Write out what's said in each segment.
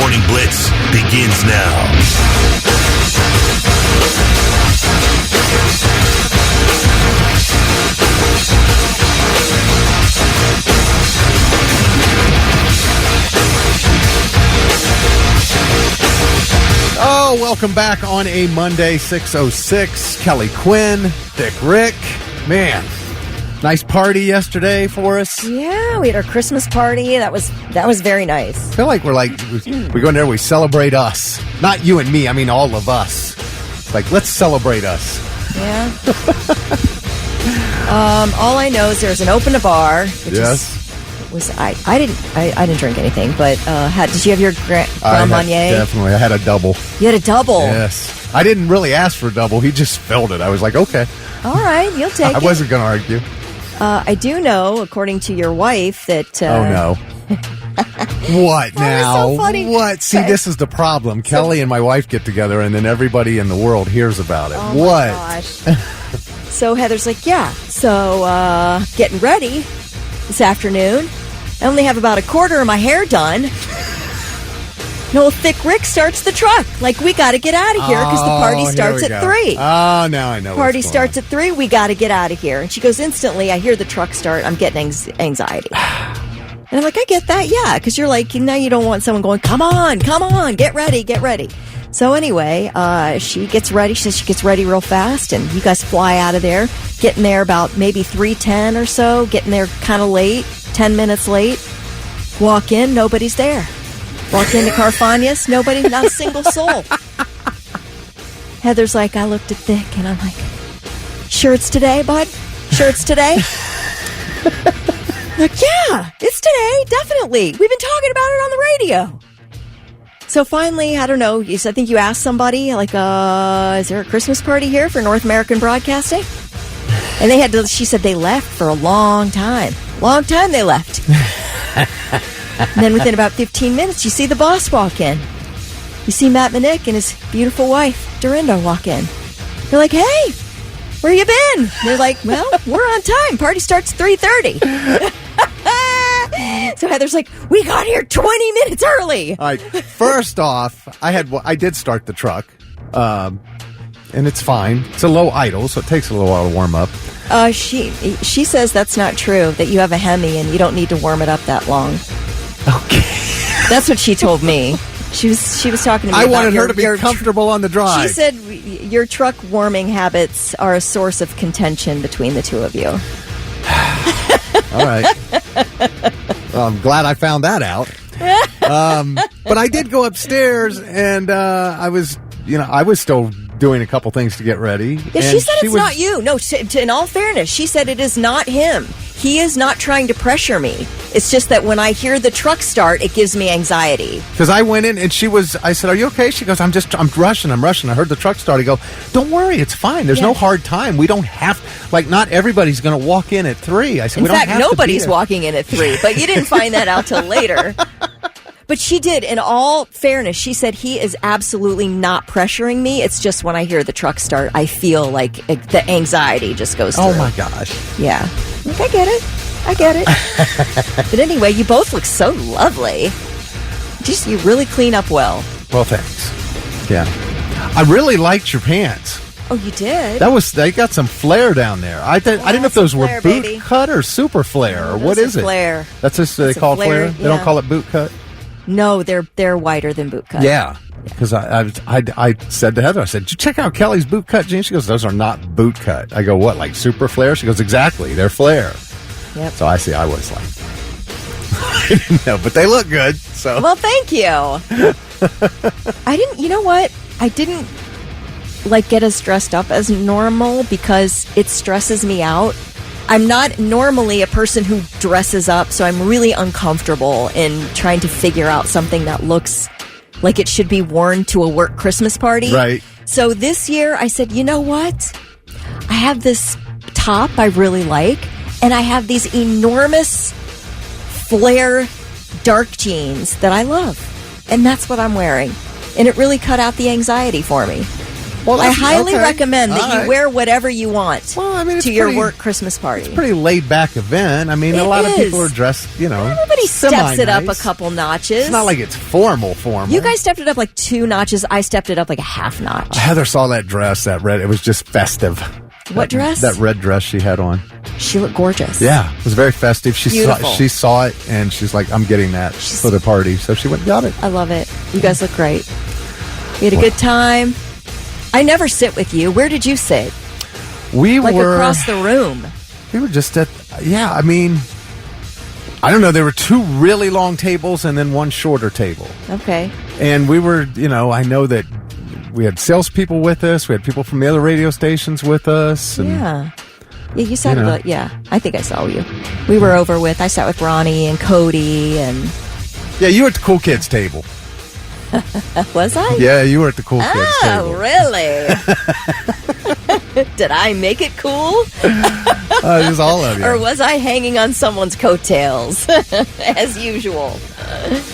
Morning Blitz begins now. Oh, welcome back on a Monday, 6:06. Kelly Quinn, Thick Rick. Man, nice party yesterday for us. Yeah, we had our Christmas party. That was very nice. I feel like we go in there, we celebrate us. Not you and me, I mean all of us. Like, let's celebrate us. Yeah. All I know is there's an open to bar. I didn't drink anything, but did you have your Grand Marnier? Definitely. I had a double. You had a double? Yes. I didn't really ask for a double. He just filled it. I was like, okay. All right, you'll take it. I wasn't going to argue. I do know, according to your wife, that... oh, no. What now? So funny. What? See, this is the problem. Kelly and my wife get together, and then everybody in the world hears about it. Oh what? My gosh. So Heather's like, yeah, so getting ready this afternoon. I only have about a quarter of my hair done. No, Thick Rick starts the truck. Like, we got to get out of here because the party starts at 3. Oh, now I know. Party starts at 3. We got to get out of here. And she goes, instantly, I hear the truck start. I'm getting anxiety. And I'm like, I get that. Yeah, because you're like, now you don't want someone going, come on, get ready. So anyway, she gets ready. She says she gets ready real fast, and you guys fly out of there, getting there about maybe 3:10 or so, getting there kind of late, 10 minutes late. Walk in, nobody's there. Walk into Carfagnas, nobody, not a single soul. Heather's like, I looked at Thick, and I'm like, sure it's today, bud? Sure it's today? Like, yeah, it's today, definitely. We've been talking about it on the radio. So finally, I don't know, I think you asked somebody, like, is there a Christmas party here for North American Broadcasting? And she said they left for a long time. Long time they left. And then within about 15 minutes, you see the boss walk in. You see Matt Manick and his beautiful wife, Dorinda, walk in. They're like, hey, where you been? And they're like, well, we're on time. Party starts 3:30. So Heather's like, we got here 20 minutes early. All right. First off, I did start the truck, and it's fine. It's a low idle, so it takes a little while to warm up. She says that's not true, that you have a Hemi and you don't need to warm it up that long. Okay. That's what she told me. She was talking to me I about wanted her to be comfortable on the drive. She said your truck warming habits are a source of contention between the two of you. All right. Well, I'm glad I found that out. But I did go upstairs, and I was still doing a couple things to get ready. Yeah, she said it's not you. No, in all fairness, she said it is not him. He is not trying to pressure me. It's just that when I hear the truck start, it gives me anxiety. Because I went in, and I said, are you okay? She goes, I'm rushing. I heard the truck start. I go, don't worry, it's fine. There's no hard time. We don't have, not everybody's going to walk in at 3. I said, we don't have to be there. In fact, nobody's walking in at 3, but you didn't find that out till later. But she did, in all fairness, she said he is absolutely not pressuring me. It's just when I hear the truck start, I feel like the anxiety just goes through. Oh, my gosh. Yeah. Like, I get it. But anyway, you both look so lovely. You really clean up well. Well, thanks. Yeah. I really liked your pants. Oh, you did? They got some flair down there. I didn't know if those were boot cut or super flair, or what is it? Flare. That's just they call it flare? Yeah. They don't call it boot cut? No, they're wider than boot cut. Yeah, because I said to Heather, I said, did you check out Kelly's boot cut jeans? She goes, those are not boot cut. I go, what, like super flare? She goes, exactly, they're flare. Yep. So I was like, I didn't know, but they look good. So well, thank you. You know what? I didn't get as dressed up as normal because it stresses me out. I'm not normally a person who dresses up, so I'm really uncomfortable in trying to figure out something that looks like it should be worn to a work Christmas party. Right. So this year I said, you know what? I have this top I really like, and I have these enormous flare dark jeans that I love. And that's what I'm wearing. And it really cut out the anxiety for me. Well, I highly okay. recommend that All you right. wear whatever you want Well, I mean, it's to your pretty- work Christmas party. It's a pretty laid-back event. I mean, a It lot of is. people are dressed, Everybody steps it up a semi-nice. couple notches. It's not like it's formal. You guys stepped it up like 2 notches. I stepped it up like a half notch. Heather saw that dress, that red. It was just festive. What dress? That red dress she had on. She looked gorgeous. Yeah, it was very festive. Beautiful. She saw it, and she's like, I'm getting that for the party. So she went and got it. I love it. You guys look great. We had a good time. I never sit with you. Where did you sit? We Like were across the room. We were just at, I mean, I don't know. There were 2 really long tables and then 1 shorter table. Okay. And we were, I know that we had salespeople with us. We had people from the other radio stations with us. And Yeah. Yeah, you sat know. at yeah, I think I saw you. We were I sat with Ronnie and Cody and... Yeah, you were at the cool kids table. Was I? Yeah, you were at the cool kids table. Oh, really? Did I make it cool? It was all of you. Or was I hanging on someone's coattails? As usual.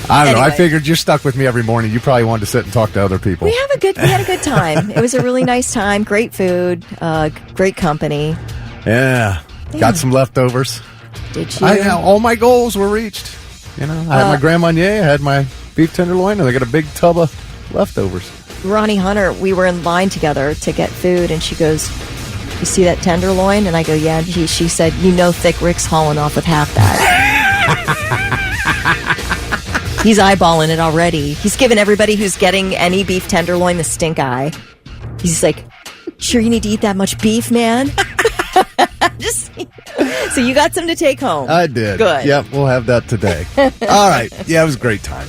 I don't know. I Anyway. figured you're stuck with me every morning. You probably wanted to sit and talk to other people. We had a good time. It was a really nice time. Great food. Great company. Yeah. Got some leftovers. Did you? All my goals were reached. I had my Grand Marnier, I had my beef tenderloin, and I got a big tub of leftovers. Ronnie Hunter, we were in line together to get food, and she goes, "You see that tenderloin?" And I go, "Yeah." And she said, Thick Rick's hauling off with half that. He's eyeballing it already. He's giving everybody who's getting any beef tenderloin the stink eye. He's like, "Sure you need to eat that much beef, man?" So you got some to take home. I did. Good. Yep, we'll have that today. All right. Yeah, it was a great time.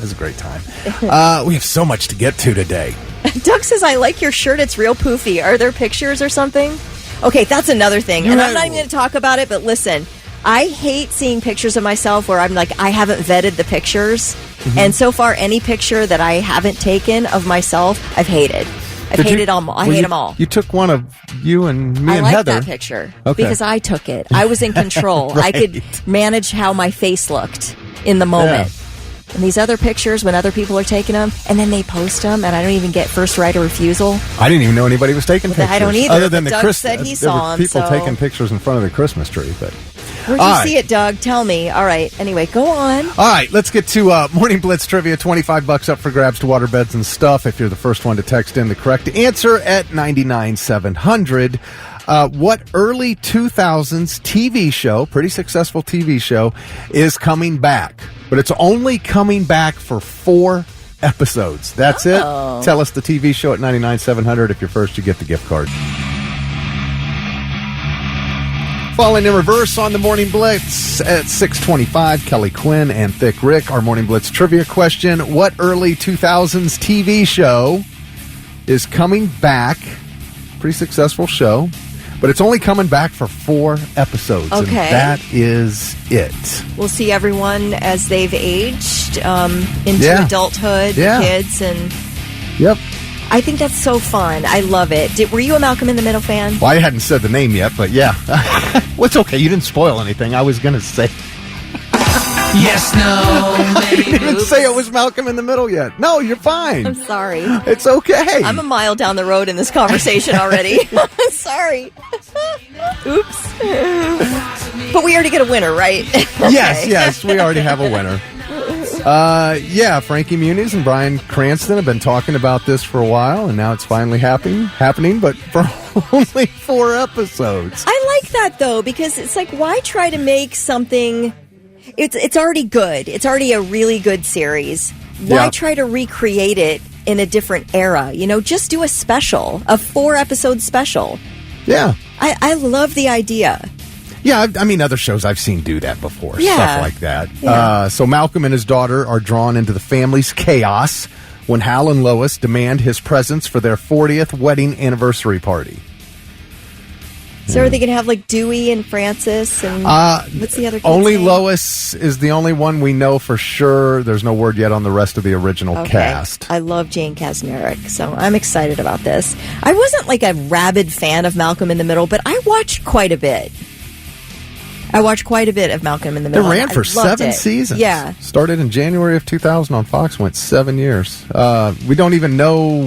We have so much to get to today. Doug says, "I like your shirt. It's real poofy." Are there pictures or something? Okay, that's another thing. And I'm not even going to talk about it, but listen, I hate seeing pictures of myself where I'm like, I haven't vetted the pictures. Mm-hmm. And so far, any picture that I haven't taken of myself, I've hated. I hate them all. You took one of you and me I and like Heather. that picture Okay. because I took it. I was in control. Right. I could manage how my face looked in the moment. Yeah. And these other pictures, when other people are taking them, and then they post them, and I don't even get first right of refusal. I didn't even know anybody was taking pictures. I don't either, Other than but the Doug said he there saw were 'em, people so- taking pictures in front of the Christmas tree. But Where'd you see it, Doug? Tell me. All right. Anyway, go on. All right, let's get to Morning Blitz trivia. $25 up for grabs to water beds and stuff. If you're the first one to text in the correct answer at 99700. What early 2000s TV show, pretty successful TV show, is coming back? But it's only coming back for 4 episodes. That's it. Tell us the TV show at 99700. If you're first, you get the gift card. Falling in reverse on the Morning Blitz at 6:25. Kelly Quinn and Thick Rick. Our Morning Blitz trivia question: what early 2000s TV show is coming back? Pretty successful show, but it's only coming back for 4 episodes. Okay. And that is it. We'll see everyone as they've aged into adulthood, kids, and Yep. I think that's so fun. I love it. Were you a Malcolm in the Middle fan? Well, I hadn't said the name yet, but yeah. Well, it's okay. You didn't spoil anything. I was going to say. Yes, no, I didn't even say it was Malcolm in the Middle yet. No, you're fine. I'm sorry. It's okay. I'm a mile down the road in this conversation already. I'm sorry. Oops. But we already get a winner, right? Yes, we already have a winner. Frankie Muniz and Bryan Cranston have been talking about this for a while, and now it's finally happening, but for only 4 episodes. I like that, though, because it's like, why try to make something... It's already good. It's already a really good series. Why try to recreate it in a different era? Just do a 4-episode special. Yeah. I love the idea. Yeah, I mean, other shows I've seen do that before, Yeah. stuff like that. Yeah. So Malcolm and his daughter are drawn into the family's chaos when Hal and Lois demand his presence for their 40th wedding anniversary party. So are they going to have like Dewey and Francis and what's the other kid's Only name? Lois is the only one we know for sure. There's no word yet on the rest of the original cast. I love Jane Kasmerick, so I'm excited about this. I wasn't like a rabid fan of Malcolm in the Middle, but I watched quite a bit. I watched quite a bit of Malcolm in the It Middle. ran for I loved 7 it. seasons. Yeah. Started in January of 2000 on Fox, went 7 years. We don't even know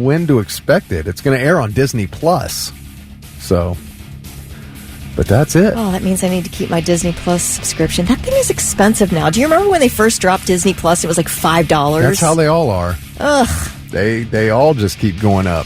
when to expect it. It's going to air on Disney Plus. So, but that's it. Oh, that means I need to keep my Disney Plus subscription. That thing is expensive now. Do you remember when they first dropped Disney Plus? It was like $5. That's how they all are. Ugh. They all just keep going up.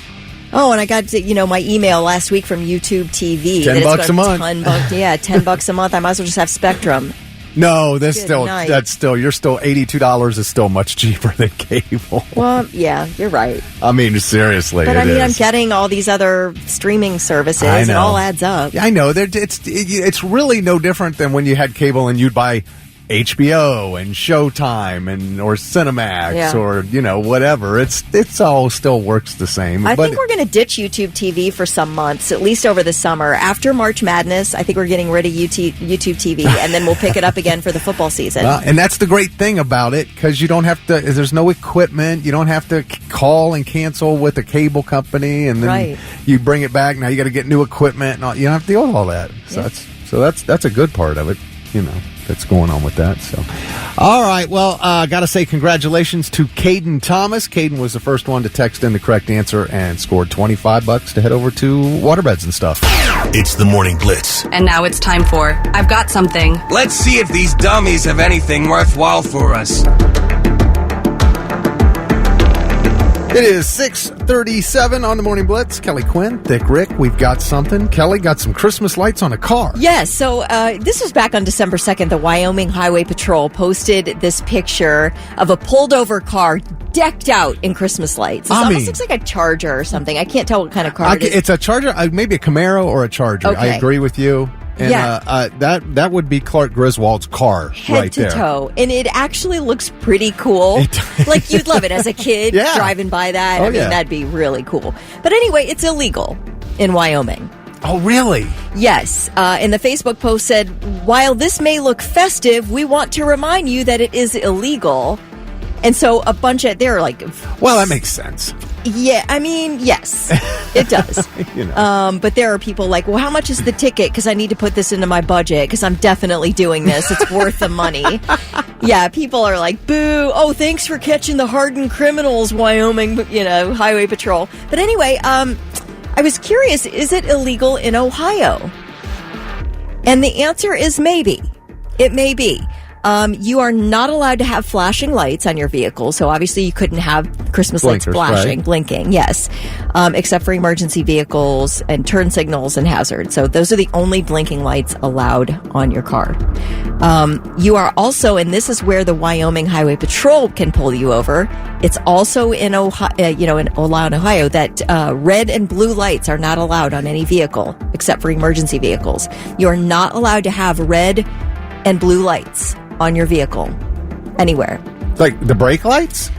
Oh, and I got my email last week from YouTube TV. $10 a month. $10 a month. I might as well just have Spectrum. No, Good night. you're still $82 is still much cheaper than cable. Well, yeah, you're right. I mean, seriously. But it I'm is. getting all these other streaming services. I know. It all adds up. I know. It's really no different than when you had cable and you'd buy HBO and Showtime or Cinemax or whatever. It's all still works the same. I think we're going to ditch YouTube TV for some months, at least over the summer. After March Madness, I think we're getting rid of YouTube TV, and then we'll pick it up again for the football season. And that's the great thing about it, because you don't have to. There's no equipment. You don't have to call and cancel with a cable company, and then you bring it back. Now you got to get new equipment, and all, you don't have to deal with all that. So that's a good part of it. That's going on with that. So, all right. Well, got to say congratulations to Caden Thomas. Caden was the first one to text in the correct answer and scored $25 to head over to Waterbeds and stuff. It's the Morning Blitz. And now it's time for I've Got Something. Let's see if these dummies have anything worthwhile for us. It is 6:37 on the Morning Blitz. Kelly Quinn, Thick Rick, we've got something. Kelly got some Christmas lights on a car. Yes, so this was back on December 2nd. The Wyoming Highway Patrol posted this picture of a pulled over car decked out in Christmas lights. It almost looks like a Charger or something. I can't tell what kind of car it is. It's a Charger, maybe a Camaro or a Charger. Okay. I agree with you. And that would be Clark Griswold's car right there. Head to toe. And it actually looks pretty cool. Like, you'd love it as a kid driving by that. That'd be really cool. But anyway, it's illegal in Wyoming. Oh, really? Yes. And the Facebook post said, while this may look festive, we want to remind you that it is illegal. And so they're like... Well, that makes sense. Yeah, I mean, yes, it does. But there are people like, well, how much is the ticket? Because I need to put this into my budget because I'm definitely doing this. It's worth the money. Yeah, people are like, boo. Oh, thanks for catching the hardened criminals, Wyoming, Highway Patrol. But anyway, I was curious, is it illegal in Ohio? And the answer is maybe. It may be. You are not allowed to have flashing lights on your vehicle, so obviously you couldn't have Christmas lights flashing, blinking, yes, except for emergency vehicles and turn signals and hazards. So those are the only blinking lights allowed on your car. You are also, and this is where the Wyoming Highway Patrol can pull you over. It's also in Ohio, in Ohio, that red and blue lights are not allowed on any vehicle except for emergency vehicles. You are not allowed to have red and blue lights on your vehicle anywhere. Like the brake lights?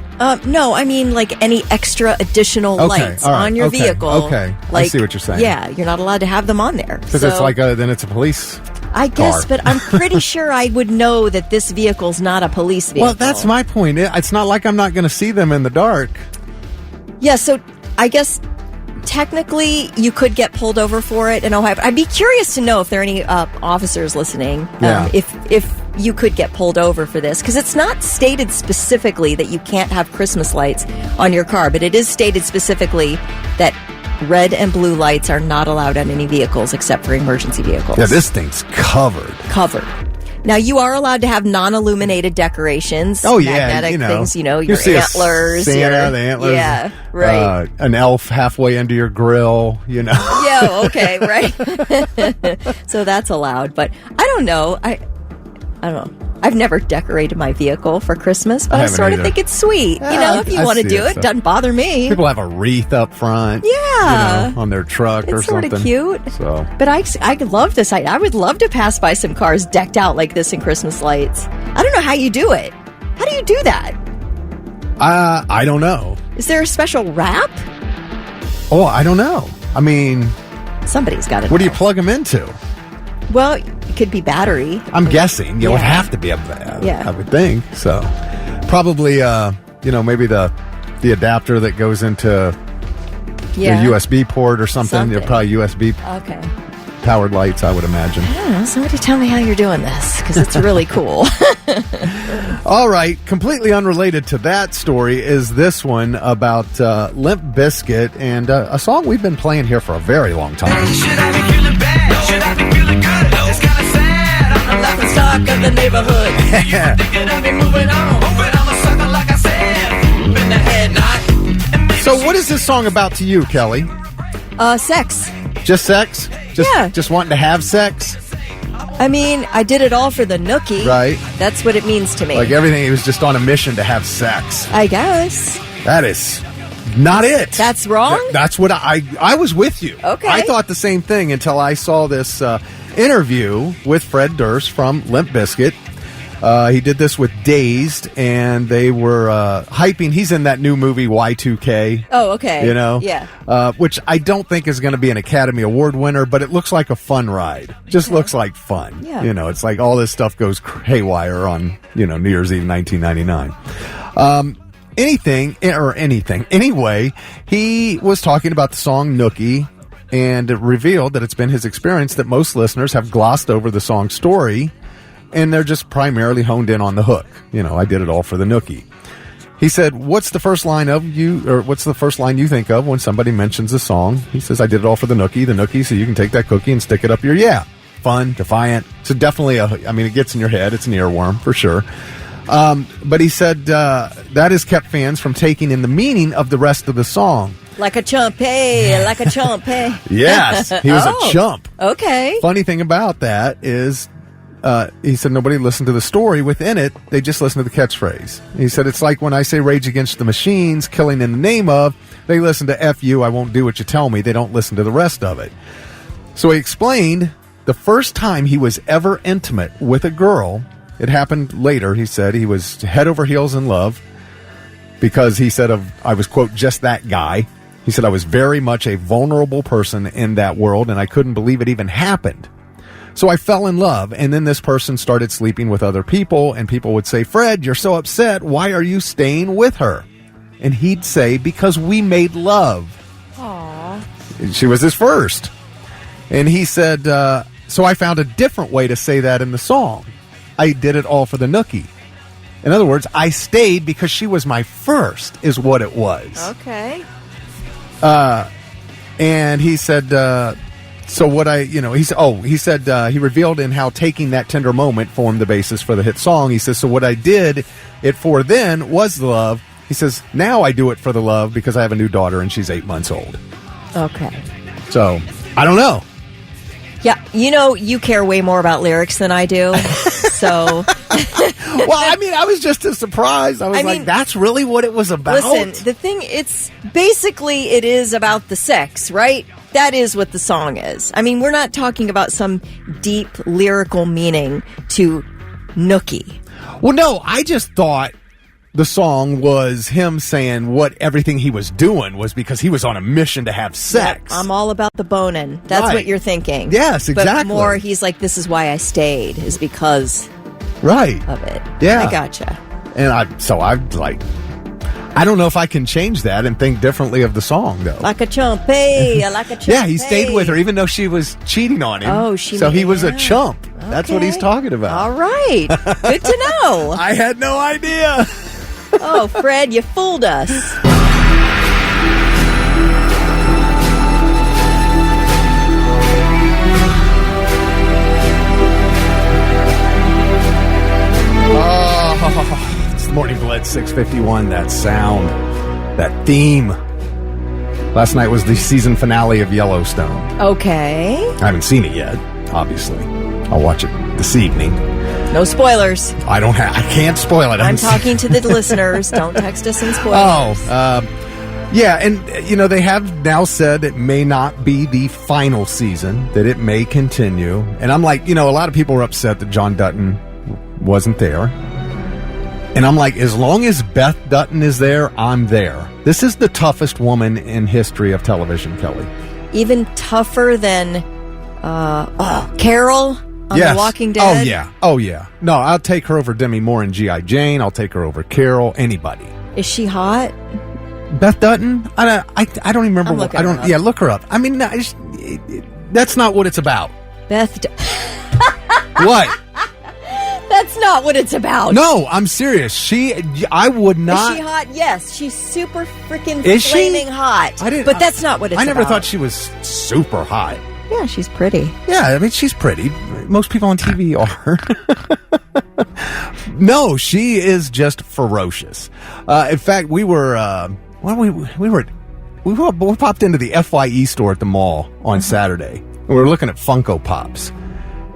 No, I mean like any extra additional lights on your vehicle. Okay, I see what you're saying. Yeah, you're not allowed to have them on there. Because it's like then it's a police I guess, car. but I'm pretty sure I would know that this vehicle's not a police vehicle. Well, that's my point. It's not like I'm not going to see them in the dark. Yeah, so I guess technically you could get pulled over for it in Ohio. I'd be curious to know if there are any officers listening, if you could get pulled over for this, because it's not stated specifically that you can't have Christmas lights on your car, but it is stated specifically that red and blue lights are not allowed on any vehicles except for emergency vehicles. Yeah, this thing's covered. Now, you are allowed to have non-illuminated decorations. Oh, yeah. Magnetic things, your you see antlers. Santa, the antlers. Yeah, right. An elf halfway into your grill, Yeah, okay, right. So that's allowed. But I don't know. I don't know. I've never decorated my vehicle for Christmas, but I sort of think it's sweet. If you want to do it, doesn't bother me. People have a wreath up front. Yeah. On their truck or something. It's sort of cute. So. But I love this. I would love to pass by some cars decked out like this in Christmas lights. I don't know how you do it. How do you do that? I don't know. Is there a special wrap? Oh, I don't know. I mean, somebody's got it. What do you plug them into? Well, it could be battery. I'm guessing. It would have to be a battery. Yeah. I would think. So probably, maybe the adapter that goes into the USB port or something. Probably USB. Okay. powered lights, I would imagine. I don't know. Somebody tell me how you're doing this, because it's really cool. All right, completely unrelated to that story is this one about Limp Bizkit and a song we've been playing here for a very long time. Should I be feeling bad? Should I be feeling good? It's kind of sad. I'm the laughing stock of the neighborhood. You thinking of me moving on, but I'm a sucker like I said. Been the head knot. So what is this song about to you, Kelly? Sex. Just sex? Just wanting to have sex? I mean, I did it all for the nookie. Right. That's what it means to me. Like everything, he was just on a mission to have sex. I guess. That is not it. That's wrong? That's what I was with you. Okay. I thought the same thing until I saw this interview with Fred Durst from Limp Bizkit. He did this with Dazed, and they were hyping. He's in that new movie Y2K. Oh, okay. You know? Yeah. Which I don't think is going to be an Academy Award winner, but it looks like a fun ride. Just looks like fun. Yeah. You know, it's like all this stuff goes haywire on, New Year's Eve 1999. Anything. Anyway, he was talking about the song Nookie, and it revealed that it's been his experience that most listeners have glossed over the song's story, and they're just primarily honed in on the hook. I did it all for the nookie. He said, what's the first line you think of when somebody mentions a song? He says, I did it all for the nookie, so you can take that cookie and stick it up your fun, defiant. So definitely, it gets in your head. It's an earworm, for sure. But he said that has kept fans from taking in the meaning of the rest of the song. Like a chump, hey, like a chump, hey. Yes, he was a chump. Okay. Funny thing about that is, he said nobody listened to the story within it. They just listened to the catchphrase. He said it's like when I say Rage Against the Machines, killing in the name of, they listen to F you, I won't do what you tell me. They don't listen to the rest of it. So he explained the first time he was ever intimate with a girl, it happened later. He said he was head over heels in love because he said I was, quote, just that guy. He said I was very much a vulnerable person in that world, and I couldn't believe it even happened. So I fell in love, and then this person started sleeping with other people, and people would say, Fred, you're so upset. Why are you staying with her? And he'd say, because we made love. Aww. She was his first. And he said, so I found a different way to say that in the song. I did it all for the nookie. In other words, I stayed because she was my first, is what it was. Okay. And he said, so what he said he revealed in how taking that tender moment formed the basis for the hit song. He says, so what I did it for then was the love. He says, now I do it for the love because I have a new daughter and she's 8 months old. Okay. So, I don't know. Yeah, you care way more about lyrics than I do, so... Well, I was just as surprised. I was like, that's really what it was about? Listen, the thing, it is about the sex, right? That is what the song is. We're not talking about some deep lyrical meaning to nookie. Well, no, I just thought the song was him saying everything he was doing was because he was on a mission to have sex. Yep, I'm all about the boning. That's right. What you're thinking. Yes, exactly. But more, he's like, this is why I stayed, is because right of it. Yeah. I gotcha. And I don't know if I can change that and think differently of the song, though. Like a chump, hey, like a chump. Yeah, he stayed with her even though she was cheating on him. Oh, he was a chump. Okay. That's what he's talking about. All right. Good to know. I had no idea. Oh, Fred, you fooled us. Oh, it's the Morning Blitz 651. That sound, that theme. Last night was the season finale of Yellowstone. Okay. I haven't seen it yet, obviously. I'll watch it this evening. No spoilers. I can't spoil it. I'm talking to the listeners. Don't text us in spoilers. Yeah, and they have now said it may not be the final season, that it may continue. And I'm like, a lot of people were upset that John Dutton wasn't there. And I'm like, as long as Beth Dutton is there, I'm there. This is the toughest woman in history of television, Kelly. Even tougher than Carol on The Walking Dead? Oh, yeah. No, I'll take her over Demi Moore and G.I. Jane. I'll take her over Carol, anybody. Is she hot? Beth Dutton? I don't even remember. Look her up. Yeah, look her up. That's not what it's about. Beth. What? That's not what it's about. No, I'm serious. I would not. Is she hot? Yes, she's super freaking Is she? flaming hot. But that's not what it's about. I never thought she was super hot. Yeah, she's pretty. Yeah, I mean, she's pretty. Most people on TV are. No, she is just ferocious. In fact, we popped into the FYE store at the mall on Saturday. And we were looking at Funko Pops,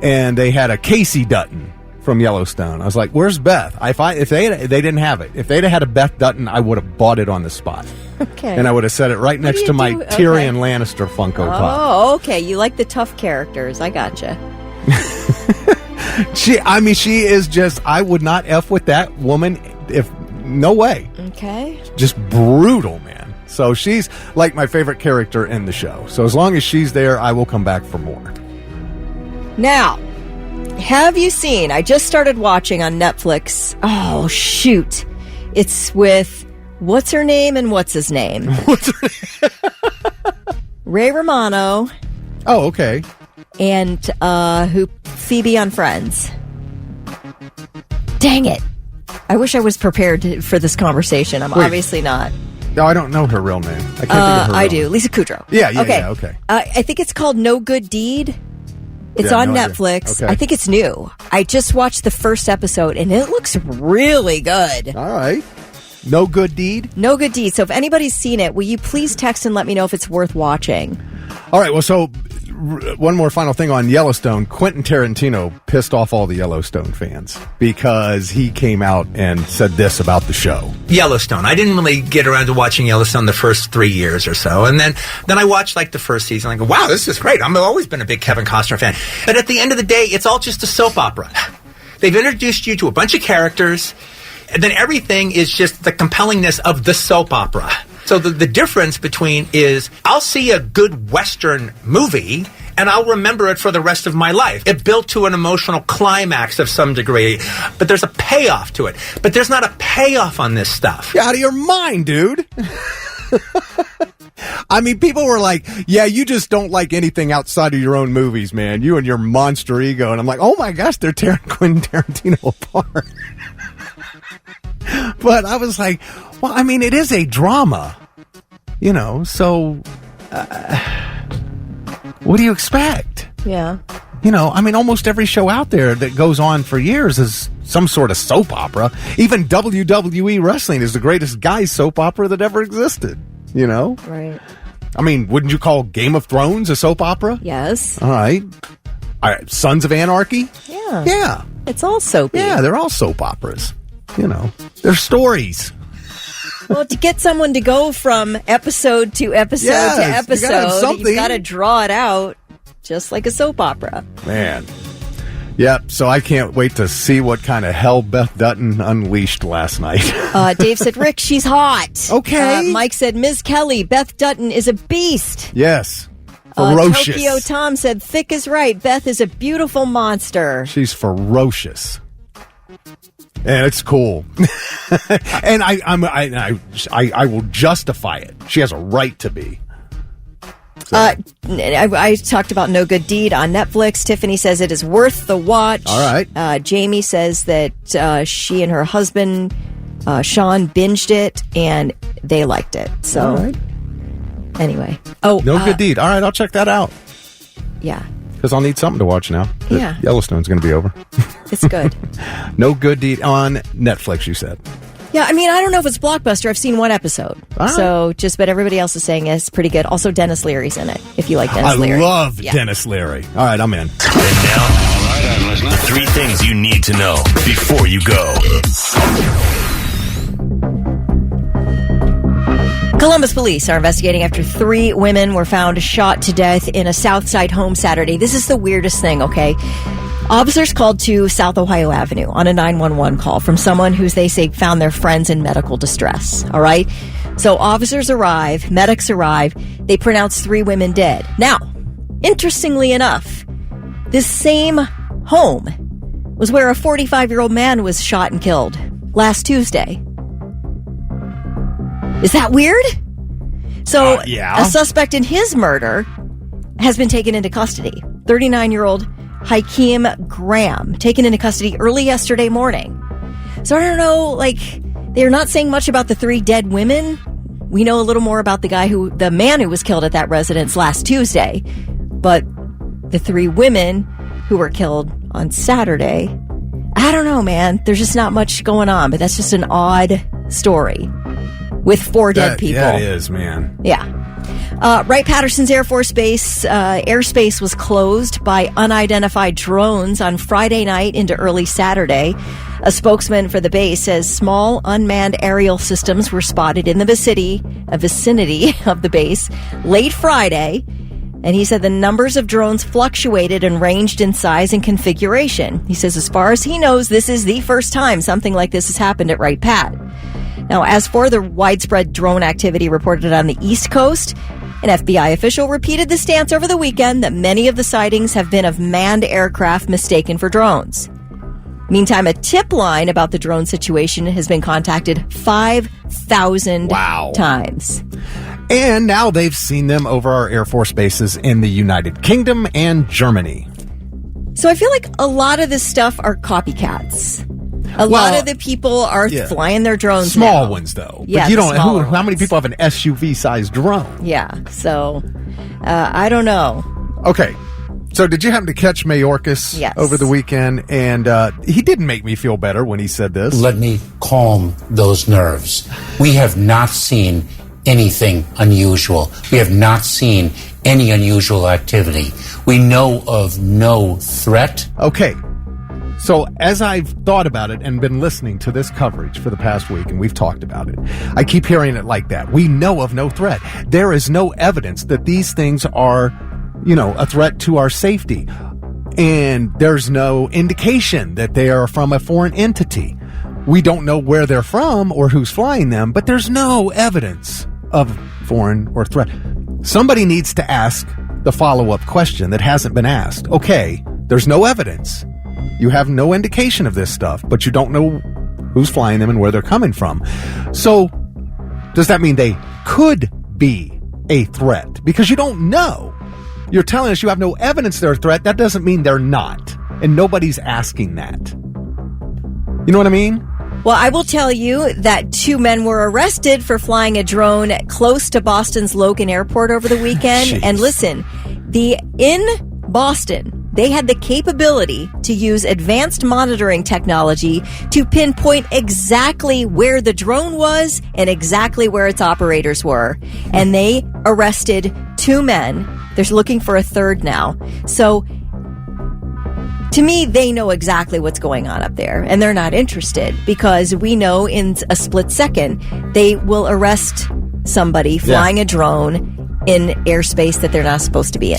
and they had a Kelce Dutton from Yellowstone. I was like, "Where's Beth?" If they didn't have it, if they'd have had a Beth Dutton, I would have bought it on the spot. Okay. And I would have set it right next to my Tyrion Lannister Funko Pop. Oh, okay. You like the tough characters. I gotcha. She is just, I would not F with that woman no way. Okay. Just brutal, man. So she's like my favorite character in the show. So as long as she's there, I will come back for more. Now, have you seen, I just started watching on Netflix. Oh, shoot. It's with, what's her name and what's his name? Ray Romano. Oh, okay. And who Phoebe on Friends. Dang it. I wish I was prepared for this conversation. I'm obviously not. No, I don't know her real name. I can't think of her I real do. name. Lisa Kudrow. Yeah, okay. I think it's called No Good Deed. It's on Netflix. Okay. I think it's new. I just watched the first episode, and it looks really good. All right. No Good Deed? No Good Deed. So if anybody's seen it, will you please text and let me know if it's worth watching? All right. Well, so one more final thing on Yellowstone. Quentin Tarantino pissed off all the Yellowstone fans because he came out and said this about the show. Yellowstone. I didn't really get around to watching Yellowstone the first 3 years or so. And then I watched like the first season. I go, wow, this is great. I've always been a big Kevin Costner fan. But at the end of the day, it's all just a soap opera. They've introduced you to a bunch of characters, and then everything is just the compellingness of the soap opera. So the difference between is I'll see a good Western movie and I'll remember it for the rest of my life. It built to an emotional climax of some degree, but there's a payoff to it. But there's not a payoff on this stuff. You're out of your mind, dude. I mean, people were like, yeah, you just don't like anything outside of your own movies, man. You and your monster ego. And I'm like, oh my gosh, they're tearing Quentin Tarantino apart. But I was like, well, I mean, it is a drama, so what do you expect? Yeah. I mean, almost every show out there that goes on for years is some sort of soap opera. Even WWE wrestling is the greatest guys soap opera that ever existed, Right. I mean, wouldn't you call Game of Thrones a soap opera? Yes. All right. Sons of Anarchy? Yeah. Yeah. It's all soapy. Yeah, they're all soap operas. They're stories. Well, to get someone to go from episode to episode to episode, you've got to draw it out just like a soap opera. Man. Yep, so I can't wait to see what kind of hell Beth Dutton unleashed last night. Dave said, Rick, she's hot. Okay. Mike said, Ms. Kelly, Beth Dutton is a beast. Yes. Ferocious. Tokyo Tom said, thick is right. Beth is a beautiful monster. She's ferocious. And it's cool. And I will justify it. She has a right to be. So. I talked about No Good Deed on Netflix. Tiffany says it is worth the watch. All right. Jamie says that she and her husband, Sean, binged it, and they liked it. So, all right. Anyway. No Good Deed. All right, I'll check that out. Yeah. Because I'll need something to watch now. Yeah. Yellowstone's going to be over. It's good. No Good Deed on Netflix, you said. Yeah, I mean, I don't know if it's Blockbuster. I've seen one episode. Right. So, but everybody else is saying it's pretty good. Also, Dennis Leary's in it, if you like Dennis Leary. I love Dennis Leary. All right, I'm in. And now, I'm listening. 3 things you need to know before you go. Columbus police are investigating after 3 women were found shot to death in a Southside home Saturday. This is the weirdest thing, okay? Officers called to South Ohio Avenue on a 911 call from someone who they say found their friends in medical distress, all right? So officers arrive, medics arrive, they pronounce 3 women dead. Now, interestingly enough, this same home was where a 45-year-old man was shot and killed last Tuesday. Is that weird? So, yeah. A suspect in his murder has been taken into custody. 39-year-old Hakeem Graham, taken into custody early yesterday morning. So I don't know, like, they're not saying much about the 3 dead women. We know a little more about the man who was killed at that residence last Tuesday. But the 3 women who were killed on Saturday, I don't know, man. There's just not much going on, but that's just an odd story with 4 dead people. Yeah, it is, man. Yeah. Wright-Patterson's Air Force Base airspace was closed by unidentified drones on Friday night into early Saturday. A spokesman for the base says small unmanned aerial systems were spotted in the vicinity of the base late Friday. And he said the numbers of drones fluctuated and ranged in size and configuration. He says as far as he knows, this is the first time something like this has happened at Wright-Pat. Now, as for the widespread drone activity reported on the East Coast, an FBI official repeated the stance over the weekend that many of the sightings have been of manned aircraft mistaken for drones. Meantime, a tip line about the drone situation has been contacted 5,000 times. And now they've seen them over our Air Force bases in the United Kingdom and Germany. So I feel like a lot of this stuff are copycats. A lot of the people are flying their drones Small now. ones, though. Yeah, but you don't. How many ones. people have an SUV-sized drone? Yeah, so I don't know. Okay. So did you happen to catch Mayorkas over the weekend? And he didn't make me feel better when he said this. Let me calm those nerves. We have not seen anything unusual. We have not seen any unusual activity. We know of no threat. Okay. So as I've thought about it and been listening to this coverage for the past week, and we've talked about it, I keep hearing it like that. We know of no threat. There is no evidence that these things are, a threat to our safety. And there's no indication that they are from a foreign entity. We don't know where they're from or who's flying them, but there's no evidence of foreign or threat. Somebody needs to ask the follow-up question that hasn't been asked. Okay, there's no evidence. You have no indication of this stuff, but you don't know who's flying them and where they're coming from. So, does that mean they could be a threat? Because you don't know. You're telling us you have no evidence they're a threat. That doesn't mean they're not. And nobody's asking that. You know what I mean? Well, I will tell you that 2 men were arrested for flying a drone close to Boston's Logan Airport over the weekend. And listen, in Boston, they had the capability to use advanced monitoring technology to pinpoint exactly where the drone was and exactly where its operators were. And they arrested 2 men. They're looking for a 3rd now. So, to me, they know exactly what's going on up there, and they're not interested because we know in a split second they will arrest somebody flying a drone in airspace that they're not supposed to be in.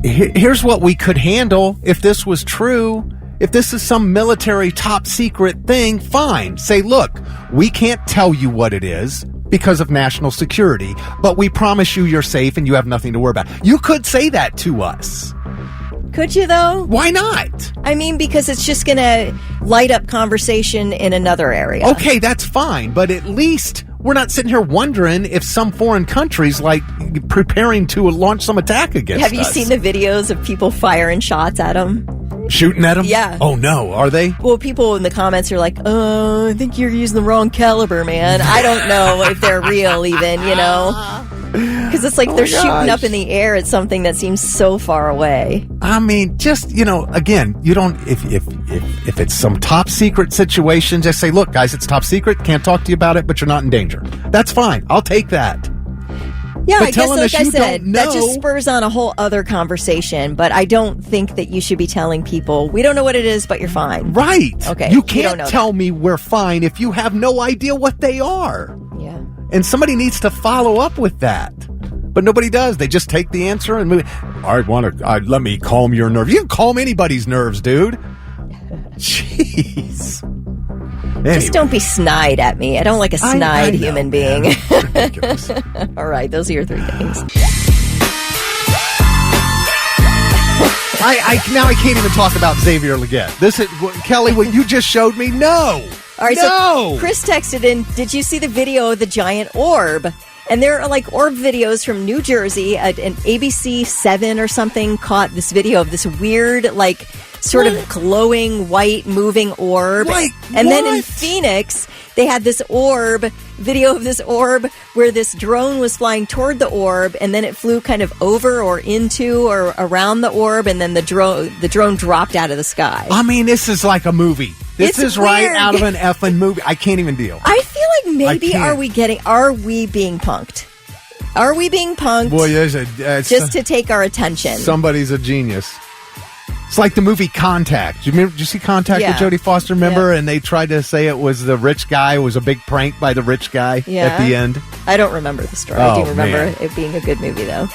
Here's what we could handle if this was true. If this is some military top secret thing, fine. Say, look, we can't tell you what it is because of national security, but we promise you you're safe and you have nothing to worry about. You could say that to us. Could you, though? Why not? I mean, because it's just going to light up conversation in another area. Okay, that's fine, but at least we're not sitting here wondering if some foreign country's preparing to launch some attack against us. Have you seen the videos of people firing shots at them? Shooting at them? Yeah. Oh, no. Are they? Well, people in the comments are like, I think you're using the wrong caliber, man. I don't know if they're real even, Because it's like they're shooting up in the air at something that seems so far away. I mean, just, again, you don't, if it's some top secret situation, just say, look, guys, it's top secret. Can't talk to you about it, but you're not in danger. That's fine. I'll take that. Yeah, but I guess, like I said, don't that just spurs on a whole other conversation. But I don't think that you should be telling people, we don't know what it is, but you're fine. Right. Okay. You can't tell me we're fine if you have no idea what they are. Yeah. And somebody needs to follow up with that. But nobody does. They just take the answer and move. Let me calm your nerves. You can calm anybody's nerves, dude. Jeez. Anyway. Just don't be snide at me. I don't like a snide human being. Ridiculous. All right, those are your 3 things. Now I can't even talk about Xavier Legette. This is Kelly. What you just showed me? No. All right. No. So Chris texted in. Did you see the video of the giant orb? And there are like orb videos from New Jersey. An ABC 7 or something caught this video of this weird, like, sort of glowing, white, moving orb. Wait, and then in what? Phoenix, they had this video of this orb where this drone was flying toward the orb, and then it flew kind of over or into or around the orb, and then the drone dropped out of the sky. I mean, this is like a movie. This It's is right weird. out of an effing movie. I can't even deal. I feel like maybe I can't. are we being punked? Are we being punked Boy, there's just to take our attention? somebody's a genius. It's like the movie Contact. Did you see Contact Yeah. with Jodie Foster? Remember? Yeah. And they tried to say it was the rich guy. It was a big prank by the rich guy at the end. I don't remember the story. I Oh, do remember man. it being a good movie, though.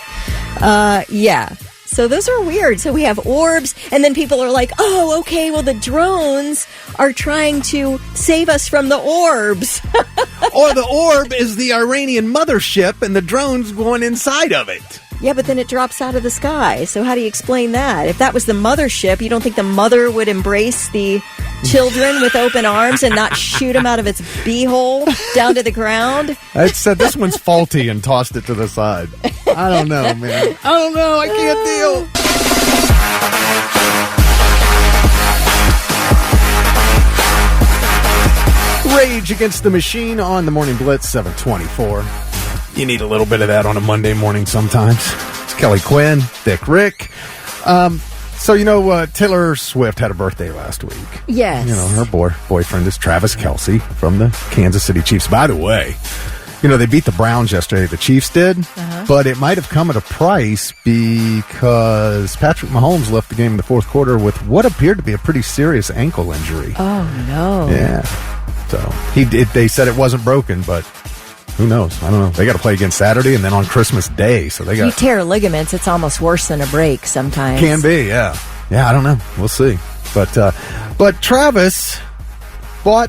Yeah. So those are weird. So we have orbs, and then people are like, oh, okay, well, the drones are trying to save us from the orbs. Or the orb is the Iranian mothership, and the drone's going inside of it. Yeah, but then it drops out of the sky. So how do you explain that? If that was the mothership, you don't think the mother would embrace the children with open arms and not shoot them out of its beehole down to the ground? I said this one's faulty and tossed it to the side. I don't know, man. I don't know. I can't deal. Rage Against the Machine on the Morning Blitz 724. You need a little bit of that on a Monday morning sometimes. It's Kelly Quinn, Thick Rick. So, Taylor Swift had a birthday last week. Yes. Her boyfriend is Travis Kelce from the Kansas City Chiefs. By the way, they beat the Browns yesterday. The Chiefs did. But it might have come at a price because Patrick Mahomes left the game in the fourth quarter with what appeared to be a pretty serious ankle injury. Oh, no. Yeah. So they said it wasn't broken, but who knows? I don't know. They got to play again Saturday and then on Christmas Day. So they If got you tear ligaments, it's almost worse than a break sometimes. Can be, yeah. Yeah, I don't know. We'll see. But Travis bought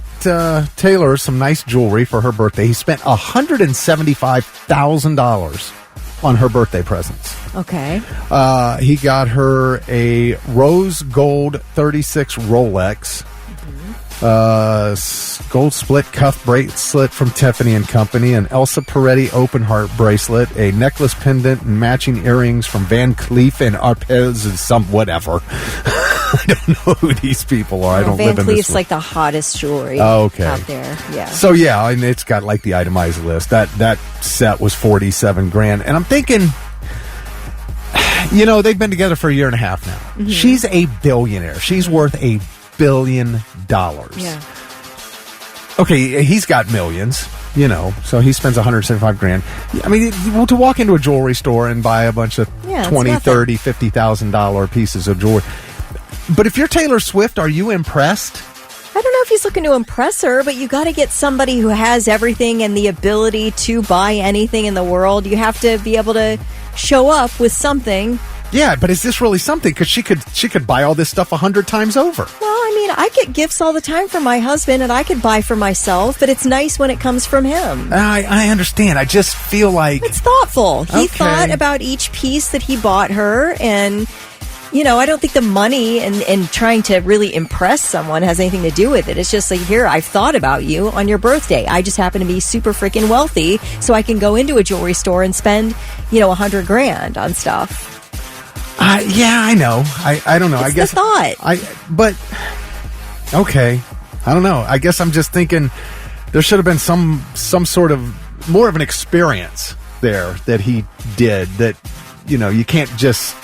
Taylor some nice jewelry for her birthday. He spent $175,000 on her birthday presents. Okay. He got her a rose gold 36 Rolex. Gold split cuff bracelet from Tiffany & Company, an Elsa Peretti open heart bracelet, a necklace pendant, and matching earrings from Van Cleef and Arpels and some whatever. I don't know who these people are. I don't Van live in this Cleef's like the hottest jewelry out there. Yeah. So yeah, and it's got like the itemized list. That set was $47,000, and I'm thinking, they've been together for a year and a half now. Mm-hmm. She's a billionaire. She's worth $1 billion. Yeah. Okay, he's got millions, so he spends $175,000. I mean, to walk into a jewelry store and buy a bunch of $20,000, $30,000, $50,000 pieces of jewelry. But if you're Taylor Swift, are you impressed? I don't know if he's looking to impress her, but you got to get somebody who has everything and the ability to buy anything in the world. You have to be able to show up with something. Yeah, but is this really something? Because she could buy all this stuff 100 times over. Well, I mean, I get gifts all the time from my husband, and I could buy for myself, but it's nice when it comes from him. I understand. I just feel like it's thoughtful. He Okay. thought about each piece that he bought her, and I don't think the money and trying to really impress someone has anything to do with it. It's just like, here, I've thought about you on your birthday. I just happen to be super freaking wealthy, so I can go into a jewelry store and spend, $100,000 on stuff. yeah, I know. I don't know. It's I guess the thought. But okay. I don't know. I guess I'm just thinking there should have been some sort of more of an experience there that he did. That you can't just.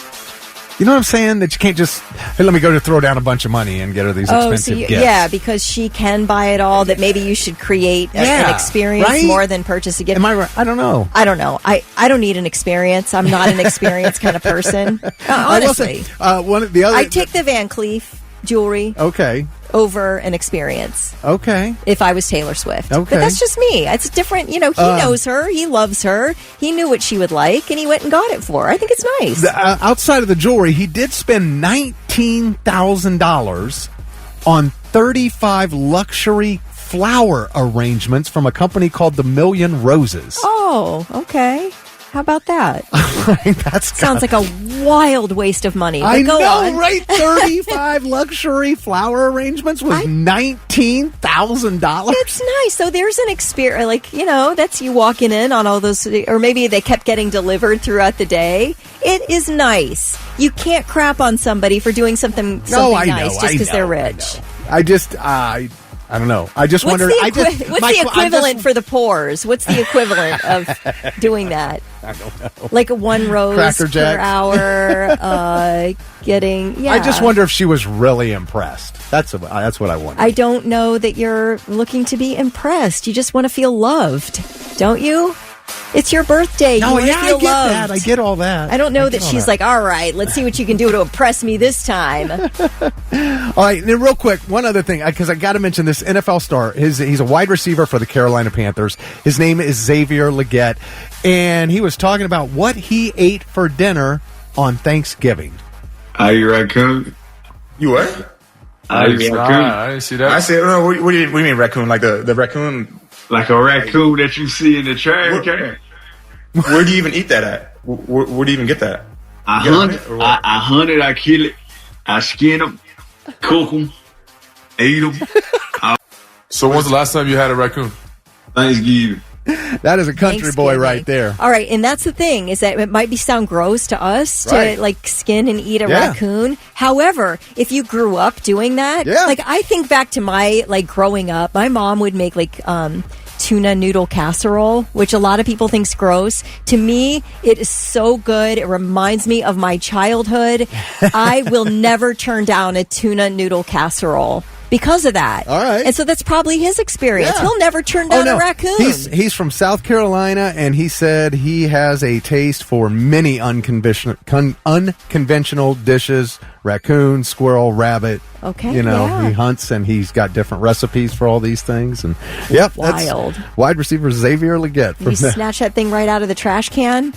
You know what I'm saying? That you can't just, hey, let me go to throw down a bunch of money and get her these expensive gifts. Yeah, because she can buy it all, that maybe you should create an experience right? more than purchase a gift. Am I right? I don't know. I don't know. I don't need an experience. I'm not an experience kind of person. Honestly. One of the other. I'd take the Van Cleef jewelry Okay. over an experience Okay. if I was Taylor Swift. Okay. But that's just me. It's different. He knows her. He loves her. He knew what she would like, and he went and got it for her. I think it's nice. Outside of the jewelry, he did spend $19,000 on 35 luxury flower arrangements from a company called The Million Roses. Oh, okay. How about that? That Sounds like a wild waste of money. But I go know, on. right? 35 luxury flower arrangements was $19,000. It's nice. So there's an experience, like, that's you walking in on all those, or maybe they kept getting delivered throughout the day. It is nice. You can't crap on somebody for doing something nice just because they're rich. I don't know. I just wonder. What's the equivalent for the poors? What's the equivalent of doing that? I don't know. Like 1 rose per hour, getting. Yeah. I just wonder if she was really impressed. That's what I wonder. I don't know that you're looking to be impressed. You just want to feel loved, don't you? It's your birthday. No, you I get loved. that. I get all that. I don't know that she's like, all right, let's see what you can do to impress me this time. All right, and then real quick, one other thing, because I got to mention this NFL star. He's a wide receiver for the Carolina Panthers. His name is Xavier Leggett, and he was talking about what he ate for dinner on Thanksgiving. Are you raccoon? You what? Are you raccoon? I didn't see that. I said, no, what do you mean raccoon? Like the raccoon? Like a raccoon that you see in the trash can. Where do you even eat that at? Where do you even get that? I hunt it, I kill it, I skin them, cook them, eat them. So when's the last time you had a raccoon? Thanksgiving. That is a country boy right there. All right, and that's the thing, is that it might sound gross to us to like skin and eat a raccoon. However, if you grew up doing that, like I think back to my growing up, my mom would make tuna noodle casserole, which a lot of people think's gross. To me, it is so good. It reminds me of my childhood. I will never turn down a tuna noodle casserole because of that. All right. And so that's probably his experience. Yeah. He'll never turn down a raccoon. He's from South Carolina, and he said he has a taste for many unconventional dishes. Raccoon, squirrel, rabbit. Okay. He hunts, and he's got different recipes for all these things. And wild. That's wide receiver Xavier Leggett. Did he snatch that thing right out of the trash can?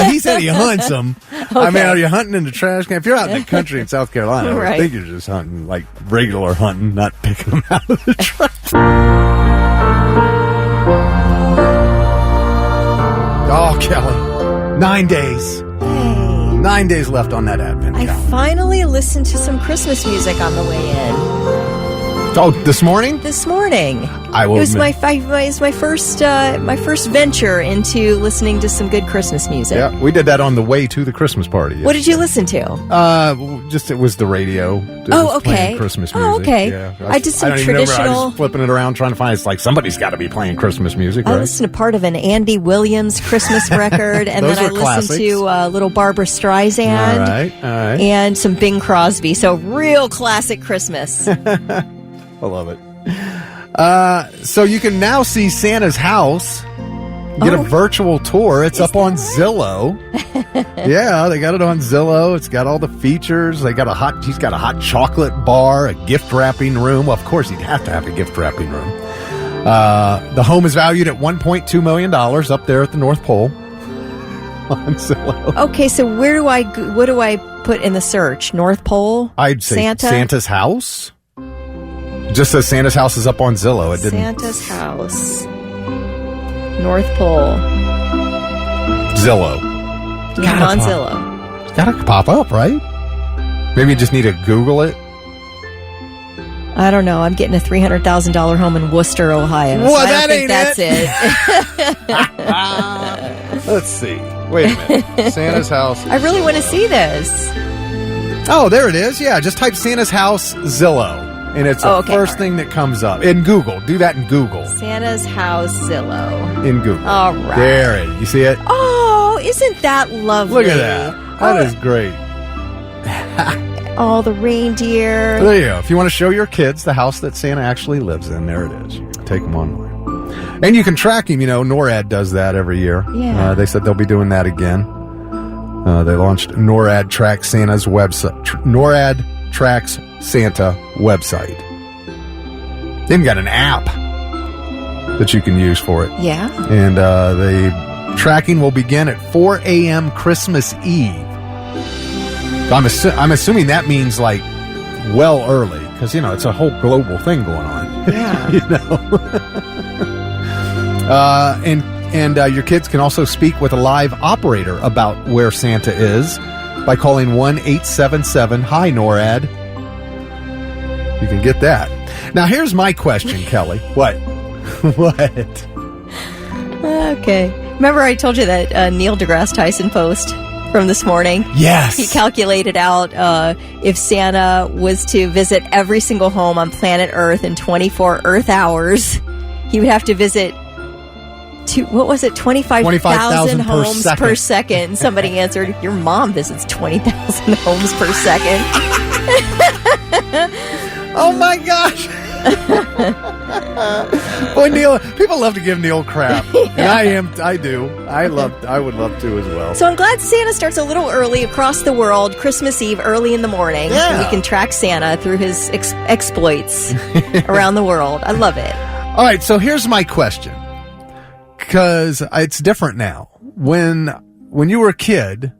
He said he hunts them. Okay. I mean, are you hunting in the trash can? If you're out in the country in South Carolina, I think you're just hunting, like regular hunting, not picking them out of the trash. Oh, Kelly. 9 days. 9 days left on that advent calendar. I finally listened to some Christmas music on the way in. Oh, this morning? This morning. I will. It was my first venture into listening to some good Christmas music. Yeah, we did that on the way to the Christmas party. Yesterday. What did you listen to? It was the radio. Okay. Christmas music. Oh, okay. Yeah. I did some traditional. I was flipping it around trying to find. It's like somebody's got to be playing Christmas music. I right? listened to part of an Andy Williams Christmas record, and then I listened to little Barbara Streisand. All right. And some Bing Crosby. So real classic Christmas. I love it. So you can now see Santa's house. Get a virtual tour. It's up on Zillow. Yeah, they got it on Zillow. It's got all the features. He's got a hot chocolate bar, a gift wrapping room. Well, of course, you'd have to have a gift wrapping room. The home is valued at $1.2 million up there at the North Pole on Zillow. Okay, so what do I put in the search? North Pole? I'd say Santa's house. Just says Santa's house is up on Zillow. It didn't. Santa's house. North Pole. Zillow. On Zillow. It's gotta pop up, right? Maybe you just need to Google it. I don't know. I'm getting a $300,000 home in Worcester, Ohio. Well, so I don't think that's it. Let's see. Wait a minute. Santa's house. I really want to see this. Oh, there it is. Yeah, just type Santa's house Zillow. And it's the first thing that comes up. In Google. Do that in Google. Santa's house Zillow. In Google. All right. There it is. You see it? Oh, isn't that lovely? Look at that. That is great. All the reindeer. There you go. If you want to show your kids the house that Santa actually lives in, there it is. Take them online. And you can track him. NORAD does that every year. Yeah. They said they'll be doing that again. They launched NORAD Tracks Santa's website. NORAD Tracks Santa website. They've got an app that you can use for it. Yeah. And the tracking will begin at 4 a.m. Christmas Eve. So I'm assuming that means well early because it's a whole global thing going on. Yeah. And And your kids can also speak with a live operator about where Santa is by calling 1-877-HI NORAD. You can get that. Now, here's my question, Kelly. What? What? Okay. Remember I told you that Neil deGrasse Tyson post from this morning? Yes. He calculated out if Santa was to visit every single home on planet Earth in 24 Earth hours, he would have to visit 25,000 homes per second. Somebody answered, your mom visits 20,000 homes per second. Oh my gosh. Boy, Neil, people love to give Neil crap. Yeah. And I do. I would love to as well. So I'm glad Santa starts a little early across the world, Christmas Eve, early in the morning. Yeah. We can track Santa through his exploits around the world. I love it. All right, so here's my question. Because it's different now. When you were a kid,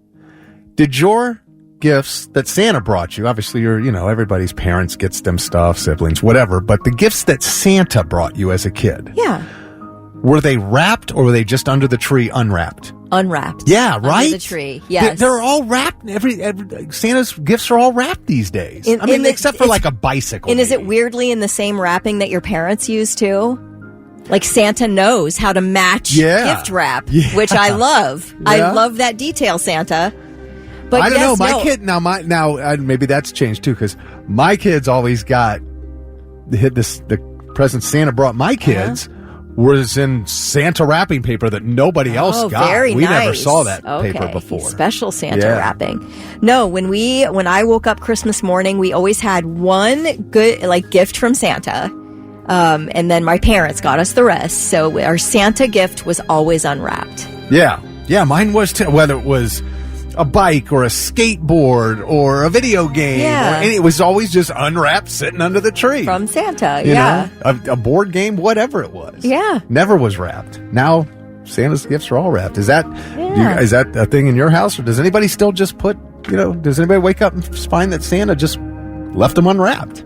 did your gifts that Santa brought you, obviously everybody's parents gets them stuff, siblings, whatever, but the gifts that Santa brought you as a kid, Yeah. were they wrapped or were they just under the tree unwrapped? Unwrapped. Yeah, right? Under the tree, yes. They're all wrapped. Every Santa's gifts are all wrapped these days. Except for like a bicycle. And is it weirdly in the same wrapping that your parents used too? Like Santa knows how to match gift wrap, which I love. Yeah. I love that detail, Santa. But I don't know. My kid now maybe that's changed too because my kids always got the present Santa brought my kids was in Santa wrapping paper that nobody else got. Very we nice. never saw that paper before. Special Santa wrapping. No, when I woke up Christmas morning, we always had one good gift from Santa. And then my parents got us the rest. So our Santa gift was always unwrapped. Yeah. Yeah, mine was too. Whether it was a bike or a skateboard or a video game. Yeah. It was always just unwrapped sitting under the tree. From Santa, You know, a board game, whatever it was. Yeah. Never was wrapped. Now Santa's gifts are all wrapped. Is that is that a thing in your house, or does anybody still just put, does anybody wake up and find that Santa just left them unwrapped?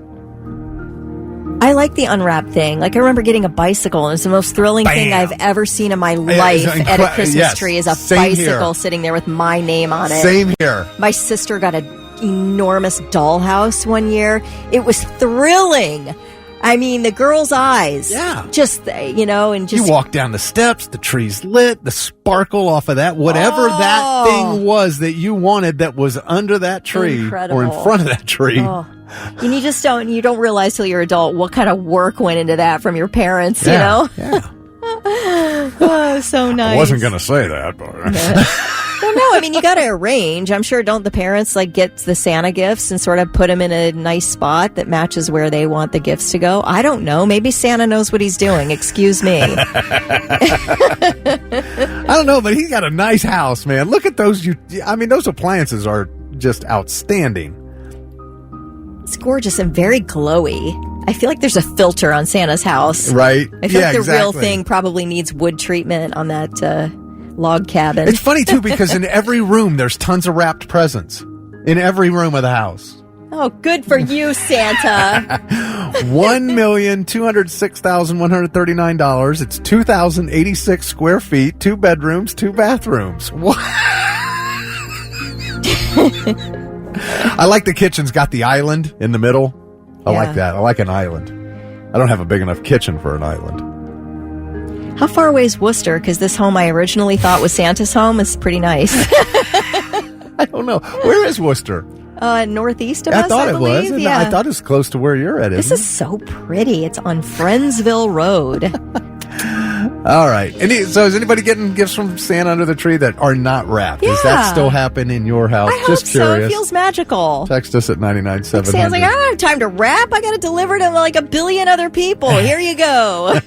I like the unwrapped thing. I remember getting a bicycle, and it's the most thrilling thing I've ever seen in my life at a Christmas tree is a bicycle sitting there with my name on it. Same here. My sister got an enormous dollhouse one year. It was thrilling. I mean, the girl's eyes. Yeah. Just, and just... You walk down the steps, the tree's lit, the sparkle off of that, whatever that thing was that you wanted that was under that tree or in front of that tree. Oh. And you don't realize till you're adult what kind of work went into that from your parents, Yeah. Oh, so nice. I wasn't going to say that, but... Well, no, you got to arrange. I'm sure, don't the parents get the Santa gifts and sort of put them in a nice spot that matches where they want the gifts to go? I don't know. Maybe Santa knows what he's doing. Excuse me. I don't know, but he's got a nice house, man. Look at those. Those appliances are just outstanding. It's gorgeous and very glowy. I feel like there's a filter on Santa's house. Right. I feel like the real thing probably needs wood treatment on that log cabin. It's funny, too, because in every room, there's tons of wrapped presents. In every room of the house. Oh, good for you, Santa. $1,206,139. It's 2,086 square feet, 2 bedrooms, 2 bathrooms. What? I like the kitchen's got the island in the middle. I like that. I like an island. I don't have a big enough kitchen for an island. How far away is Worcester? Because this home I originally thought was Santa's home is pretty nice. I don't know. Where is Worcester? Northeast of us, I thought it was. Yeah. I thought it was close to where you're at. This is so pretty. It's on Friendsville Road. All right. So is anybody getting gifts from Santa under the tree that are not wrapped? Yeah. Does that still happen in your house? I Just hope curious. so. It feels magical. Text us at 99700. Santa's I don't have time to wrap. I got to deliver to a billion other people. Here you go.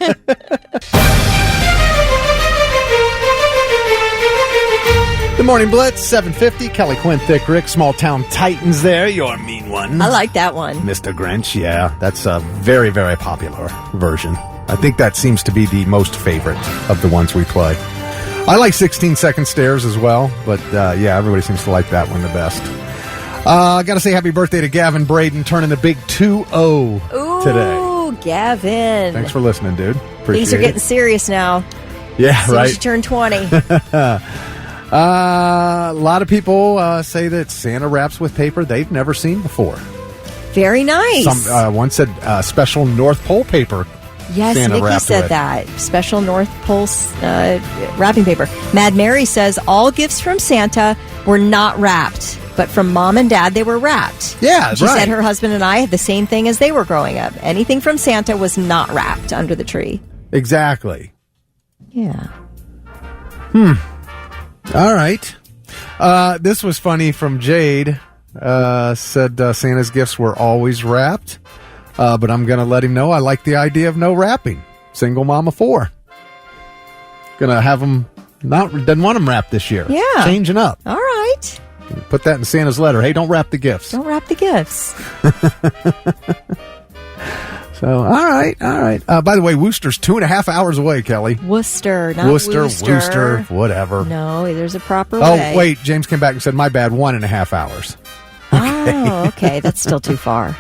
The Morning Blitz, 750. Kelly Quinn, Thick Rick, Small Town Titans there. Your mean one. I like that one. Mr. Grinch, yeah. That's a very, very popular version. I think that seems to be the most favorite of the ones we play. I like 16-second stares as well, but everybody seems to like that one the best. I got to say happy birthday to Gavin Braden, turning the big 2-0 today. Ooh, Gavin. Thanks for listening, dude. Appreciate Things are it. getting serious now. Yeah, as soon right. as you turn 20. A lot of people say that Santa wraps with paper they've never seen before. Very nice. One said special North Pole paper. Yes, Santa Nikki wrapped said with. that. Special North Pole wrapping paper. Mad Mary says all gifts from Santa were not wrapped, but from Mom and Dad, they were wrapped. Yeah, She right. said her husband and I had the same thing as they were growing up. Anything from Santa was not wrapped under the tree. Exactly. Yeah. All right. This was funny from Jade. Said Santa's gifts were always wrapped, but I'm going to let him know I like the idea of no wrapping. Single mama 4. Going to have him doesn't want them wrapped this year. Yeah. Changing up. All right. Put that in Santa's letter. Hey, don't wrap the gifts. Don't wrap the gifts. So, all right. By the way, Worcester's 2.5 hours away, Kelly. Worcester, not Worcester, whatever. No, there's a proper Oh, way. wait, James came back and said, my bad, 1.5 hours. Oh, okay. That's still too far.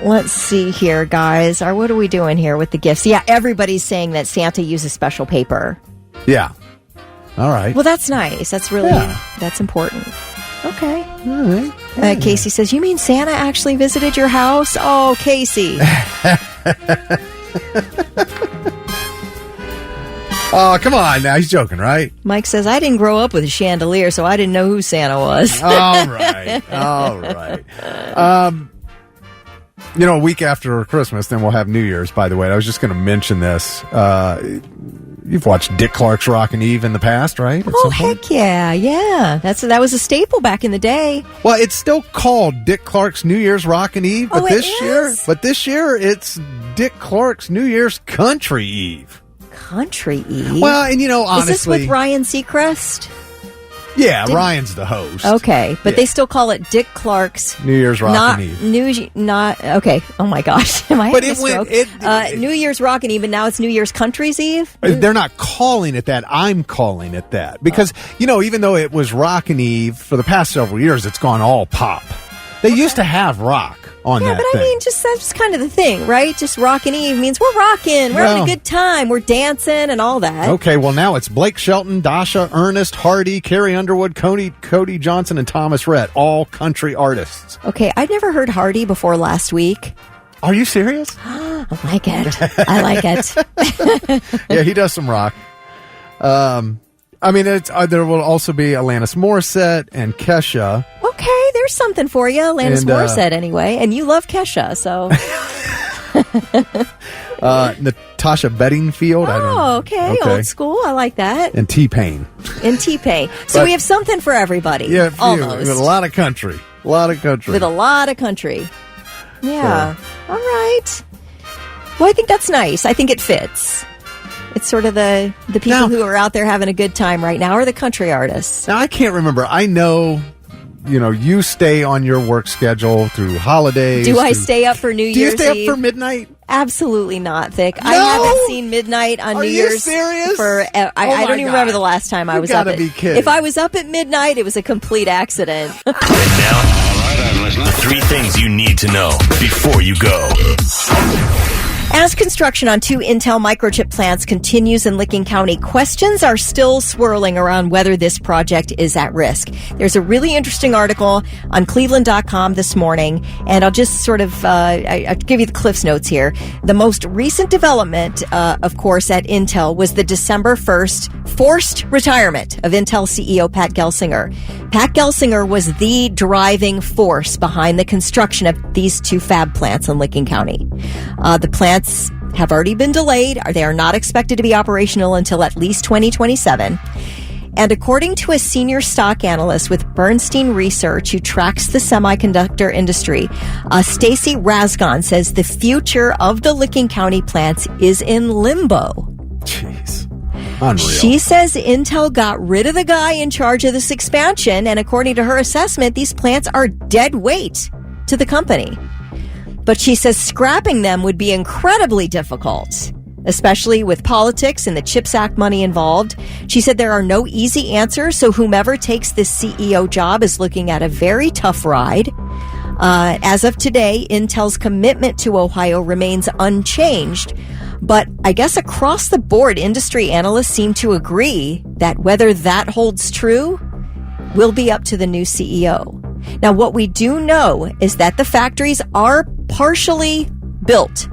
Let's see here, guys. What are we doing here with the gifts? Yeah, everybody's saying that Santa uses special paper. Yeah. All right. Well, that's nice. That's really, that's important. Okay. All right. Casey says, you mean Santa actually visited your house? Oh, Casey. Oh, come on now. He's joking, right? Mike says, I didn't grow up with a chandelier, so I didn't know who Santa was. All right. All right. A week after Christmas, then we'll have New Year's, by the way. I was just going to mention this. You've watched Dick Clark's Rockin' Eve in the past, right? At Oh, some point? heck yeah. Yeah. That was a staple back in the day. Well, it's still called Dick Clark's New Year's Rockin' Eve, but Oh, this year it's Dick Clark's New Year's Country Eve. Country Eve? Well, and honestly, is this with Ryan Seacrest? Yeah, Ryan's the host. Okay, but they still call it Dick Clark's New Year's Rockin' Eve. Okay. Oh my gosh, am I But having a stroke? New Year's Rockin' Eve, and now it's New Year's Country's Eve. They're not calling it that. I'm calling it that because even though it was Rockin' Eve for the past several years, it's gone all pop. They used to have rock on that but thing. I mean, that's kind of the thing, right? Just Rockin' Eve means we're rocking, we're having a good time, we're dancing and all that. Okay, well now it's Blake Shelton, Dasha, Ernest, Hardy, Carrie Underwood, Cody Johnson, and Thomas Rhett, all country artists. Okay, I'd never heard Hardy before last week. Are you serious? I like it. I like it. Yeah, he does some rock. I mean, there will also be Alanis Morissette and Kesha. Okay, there's something for you. Alanis And, Morissette, anyway. And you love Kesha, so. Natasha Bedingfield. Okay. Old school. I like that. And T-Pain. And T-Pain. So we have something for everybody. Yeah, almost. with a lot of country. With a lot of country. Yeah. All right. Well, I think that's nice. I think it fits. It's sort of the people who are out there having a good time right now are the country artists. Now, I can't remember. I know, you stay on your work schedule through holidays. Do I stay up for New Year's Eve? Do you stay up for midnight? Absolutely not, Thick. No? I haven't seen midnight on New Year's. Are you serious? I don't even remember the last time I was up. You gotta be kidding. If I was up at midnight, it was a complete accident. And now, all right, I'm listening. 3 things you need to know before you go. As construction on 2 Intel microchip plants continues in Licking County, questions are still swirling around whether this project is at risk. There's a really interesting article on Cleveland.com this morning, and I'll just sort of I'll give you the Cliff's Notes here. The most recent development, of course, at Intel was the December 1st forced retirement of Intel CEO Pat Gelsinger. Pat Gelsinger was the driving force behind the construction of these 2 fab plants in Licking County. The plants have already been delayed. They are not expected to be operational until at least 2027. And according to a senior stock analyst with Bernstein Research who tracks the semiconductor industry, Stacy Rasgon says the future of the Licking County plants is in limbo. Jeez. Unreal. She says Intel got rid of the guy in charge of this expansion, and according to her assessment, these plants are dead weight to the company. But she says scrapping them would be incredibly difficult, especially with politics and the CHIPS Act money involved. She said there are no easy answers, so whomever takes this CEO job is looking at a very tough ride. As of today, Intel's commitment to Ohio remains unchanged, But I guess across the board, industry analysts seem to agree that whether that holds true will be up to the new CEO. Now, what we do know is that the factories are partially built.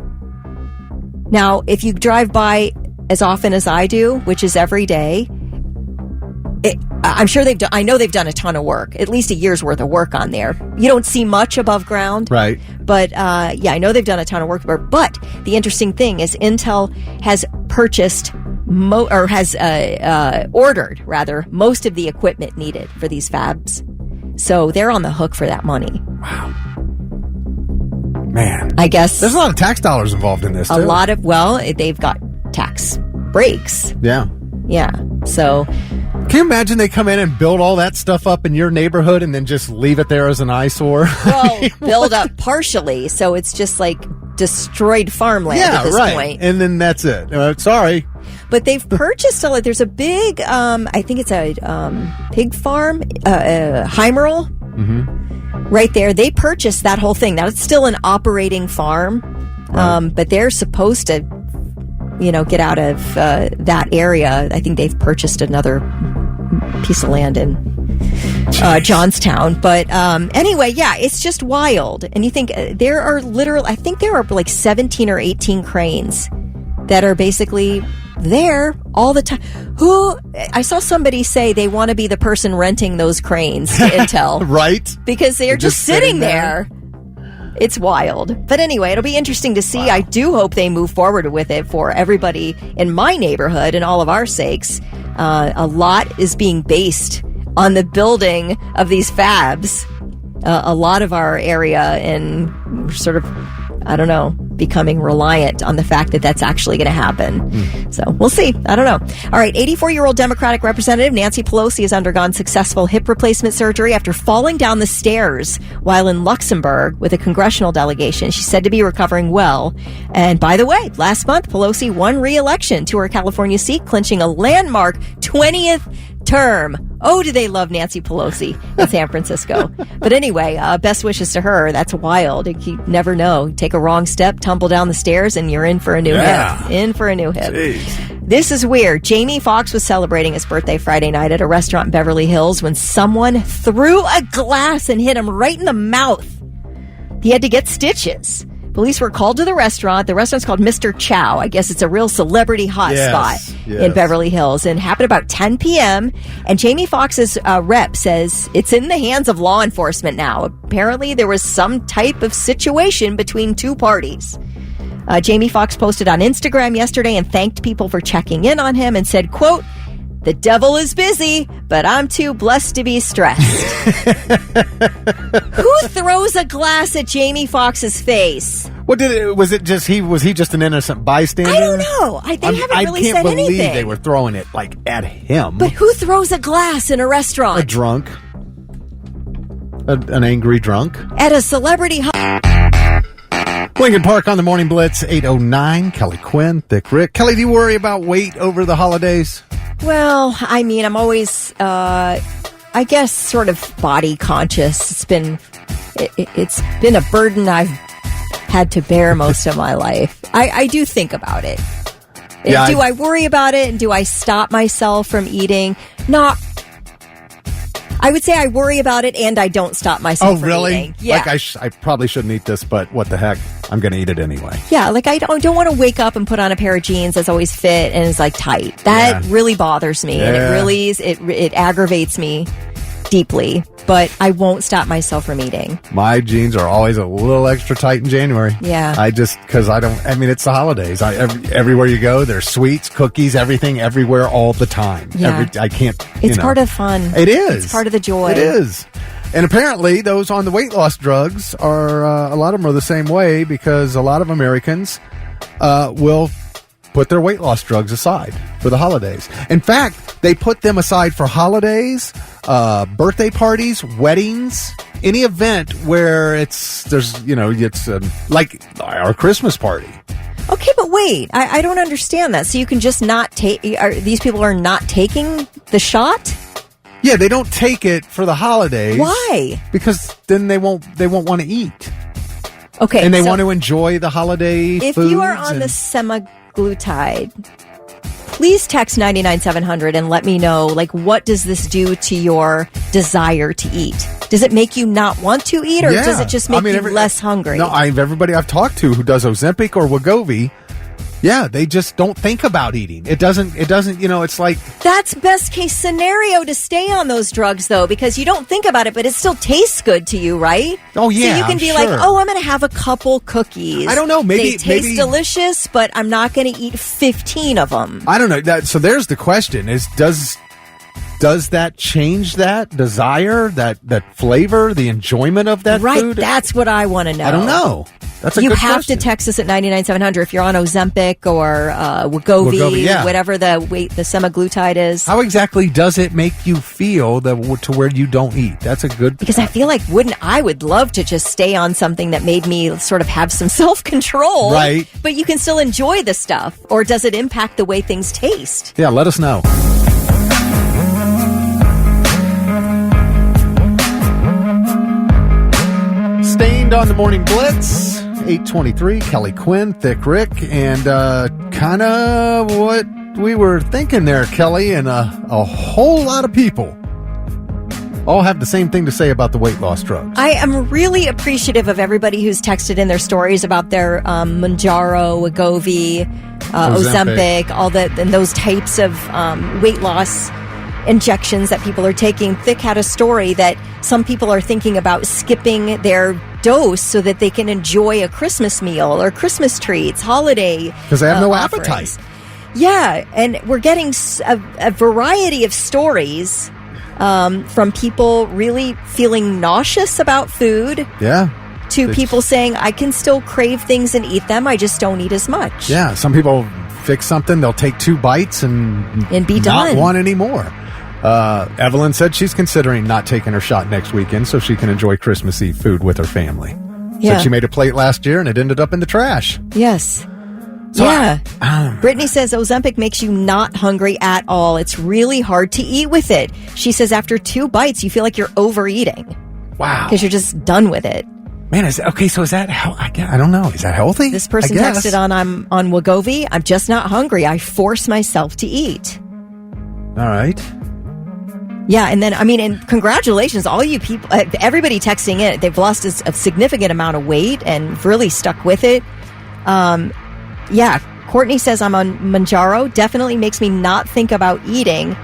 Now, if you drive by as often as I do, which is every day, I'm sure I know they've done a ton of work, at least a year's worth of work on there. You don't see much above ground. Right. But, yeah, I know they've done a ton of work. But the interesting thing is Intel has purchased ordered most of the equipment needed for these fabs. So they're on the hook for that money. Wow. Man. I guess. There's a lot of tax dollars involved in this, too. They've got tax breaks. Yeah. Yeah. So. Can you imagine they come in and build all that stuff up in your neighborhood and then just leave it there as an eyesore? Well, build up partially. So it's just like destroyed farmland at this point. And then that's it. Sorry. But they've purchased there's a big, I think it's a pig farm, Heimerl, right there. They purchased that whole thing. Now it's still an operating farm, but they're supposed to, get out of that area. I think they've purchased another piece of land in Johnstown. But anyway, yeah, it's just wild. And you think there are like 17 or 18 cranes that are basically there all the time. I saw somebody say they want to be the person renting those cranes to Intel. Right. Because they're just sitting there. It's wild. But anyway, it'll be interesting to see. Wow. I do hope they move forward with it for everybody in my neighborhood and all of our sakes. A lot is being based on the building of these fabs. A lot of our area and sort of, I don't know, becoming reliant on the fact that that's actually going to happen. So we'll see. I don't know. All right. 84-year-old Democratic Representative Nancy Pelosi has undergone successful hip replacement surgery after falling down the stairs while in Luxembourg with a congressional delegation. She's said to be recovering well. And by the way, last month, Pelosi won re-election to her California seat, clinching a landmark 20th term. Oh, do they love Nancy Pelosi in San Francisco. But anyway, best wishes to her. That's wild. You never know. Take a wrong step, tumble down the stairs, and you're in for a new hip. In for a new hip. Jeez. This is weird. Jamie Foxx was celebrating his birthday Friday night at a restaurant in Beverly Hills when someone threw a glass and hit him right in the mouth. He had to get stitches. Police were called to the restaurant. The restaurant's called Mr. Chow. I guess it's a real celebrity hotspot in Beverly Hills, and happened about 10 p.m. And Jamie Foxx's rep says it's in the hands of law enforcement now. Apparently, there was some type of situation between two parties. Jamie Foxx posted on Instagram yesterday and thanked people for checking in on him and said, quote, "The devil is busy, but I'm too blessed to be stressed." Who throws a glass at Jamie Foxx's face? Was he just an innocent bystander? I don't know. They haven't really said anything. I can't believe they were throwing it at him. But who throws a glass in a restaurant? A drunk. An angry drunk. At a celebrity Lincoln Park on the Morning Blitz, 8:09. Kelly Quinn, Thick Rick. Kelly, do you worry about weight over the holidays? Well, I mean, I'm always, I guess, sort of body conscious. It's been a burden I've had to bear most of my life. I do think about it. Yeah, do I worry about it, and do I stop myself from eating? Not. I would say I worry about it, and I don't stop myself from eating. Yeah. Like I probably shouldn't eat this, but what the heck? I'm going to eat it anyway. Yeah, like I don't want to wake up and put on a pair of jeans that's always fit and is like tight. That really bothers me, and it really is, it aggravates me deeply. But I won't stop myself from eating. My jeans are always a little extra tight in January. Yeah. Because it's the holidays. Everywhere you go, there's sweets, cookies, everything, everywhere, all the time. Yeah. I can't, It's part of fun. It is. It's part of the joy. It is. And apparently, those on the weight loss drugs are, a lot of them are the same way, because a lot of Americans will put their weight loss drugs aside for the holidays. In fact, they put them aside for holidays, birthday parties, weddings, any event where it's like our Christmas party. Okay, but wait, I don't understand that. So you can just not take, these people are not taking the shot? Yeah, they don't take it for the holidays. Why? Because then they won't want to eat. Okay. And they want to enjoy the holiday if foods. You are on the semaglutide. Please text 99700 and let me know, like, what does this do to your desire to eat? Does it make you not want to eat, or does it just make you less hungry? No, everybody I've talked to who does Ozempic or Wegovy, they just don't think about eating. It doesn't, it's like... That's best case scenario to stay on those drugs, though, because you don't think about it, but it still tastes good to you, right? Oh, yeah, so you can be like, I'm going to have a couple cookies. I don't know, maybe... They taste delicious, but I'm not going to eat 15 of them. I don't know. So there's the question, is does that change that desire, that flavor, the enjoyment of that right, food? That's what I want to know. I don't know. That's a good question. You have to text us at 99700 if you're on Ozempic or Wegovy, whatever the semaglutide is. How exactly does it make you feel to where you don't eat? That's a good... Because I feel like I would love to just stay on something that made me sort of have some self-control. Right. But you can still enjoy the stuff. Or does it impact the way things taste? Yeah, let us know. Stained on the Morning Blitz, 8:23, Kelly Quinn, Thick Rick, and kind of what we were thinking there, Kelly, and a whole lot of people all have the same thing to say about the weight loss drugs. I am really appreciative of everybody who's texted in their stories about their Mounjaro, Wegovy, Ozempic, and those types of weight loss injections that people are taking. Thick had a story that some people are thinking about skipping their dose so that they can enjoy a Christmas meal or Christmas treats, holiday because they have no offerings. appetite. Yeah, and we're getting a variety of stories from people really feeling nauseous about food. Yeah. To people saying, I can still crave things and eat them, I just don't eat as much. Yeah, some people fix something, they'll take 2 bites and be not done. Want any more. Evelyn said she's considering not taking her shot next weekend so she can enjoy Christmas Eve food with her family. Yeah. Said she made a plate last year and it ended up in the trash. Yes. So Brittany says Ozempic makes you not hungry at all. It's really hard to eat with it. She says after 2 bites, you feel like you're overeating. Wow. Because you're just done with it. Man, is that I don't know. Is that healthy? This person texted I'm on Wegovy. I'm just not hungry. I force myself to eat. All right. Yeah, and then, and congratulations, all you people, everybody texting in, they've lost a significant amount of weight and really stuck with it. Courtney says I'm on Mounjaro, definitely makes me not think about eating,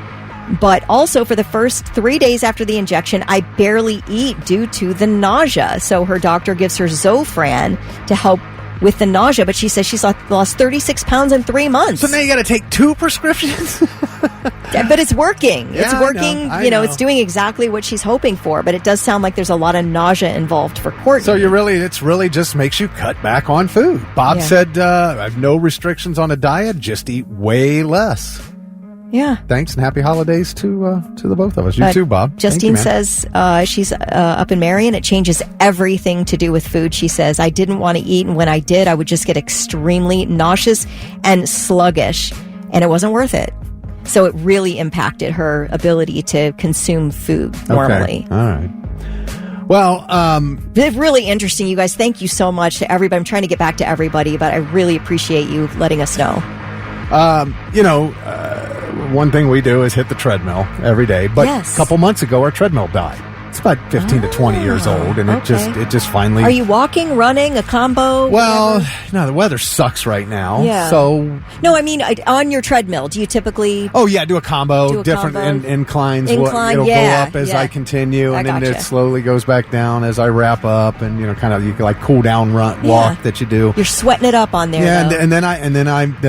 but also for the first 3 days after the injection, I barely eat due to the nausea. So her doctor gives her Zofran to help with the nausea, but she says she's lost 36 pounds in 3 months. So now you got to take 2 prescriptions? But it's working. Yeah, it's working. I know. It's doing exactly what she's hoping for, but it does sound like there's a lot of nausea involved for Courtney. So it's really just makes you cut back on food. Bob said, I have no restrictions on a diet, just eat way less. Yeah. Thanks and happy holidays to the both of us. You too, Bob. Justine says she's up in Marion. It changes everything to do with food. She says, I didn't want to eat, and when I did, I would just get extremely nauseous and sluggish, and it wasn't worth it. So it really impacted her ability to consume food normally. Okay. All right. Well, it's really interesting, you guys. Thank you so much to everybody. I'm trying to get back to everybody, but I really appreciate you letting us know. One thing we do is hit the treadmill every day. But a couple months ago, our treadmill died. It's about 15 to 20 years old, and it just finally... Are you walking, running, a combo? Well, no, the weather sucks right now. Yeah. So... No, on your treadmill, do you typically... Oh, yeah, do a combo. Different inclines. It'll go up as I continue, and then it slowly goes back down as I wrap up, and, you can like cool down walk that you do. You're sweating it up on there, Yeah, and then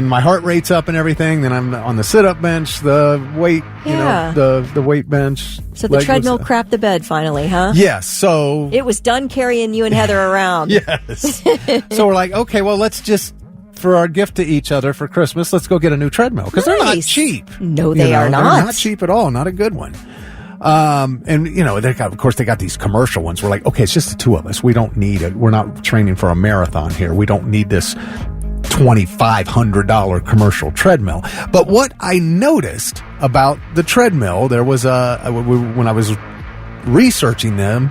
my heart rate's up and everything, then I'm on the sit-up bench, the weight, the weight bench. So the treadmill crapped the bed finally, huh? Yes, so... It was done carrying you and Heather around. Yes. So we're like, okay, well, let's just, for our gift to each other for Christmas, let's go get a new treadmill. Because they're not cheap. No, they are not. They're not cheap at all. Not a good one. And, of course, they got these commercial ones. We're like, okay, it's just the 2 of us. We don't need it. We're not training for a marathon here. We don't need this $2,500 commercial treadmill. But what I noticed about the treadmill, there was when I was researching them,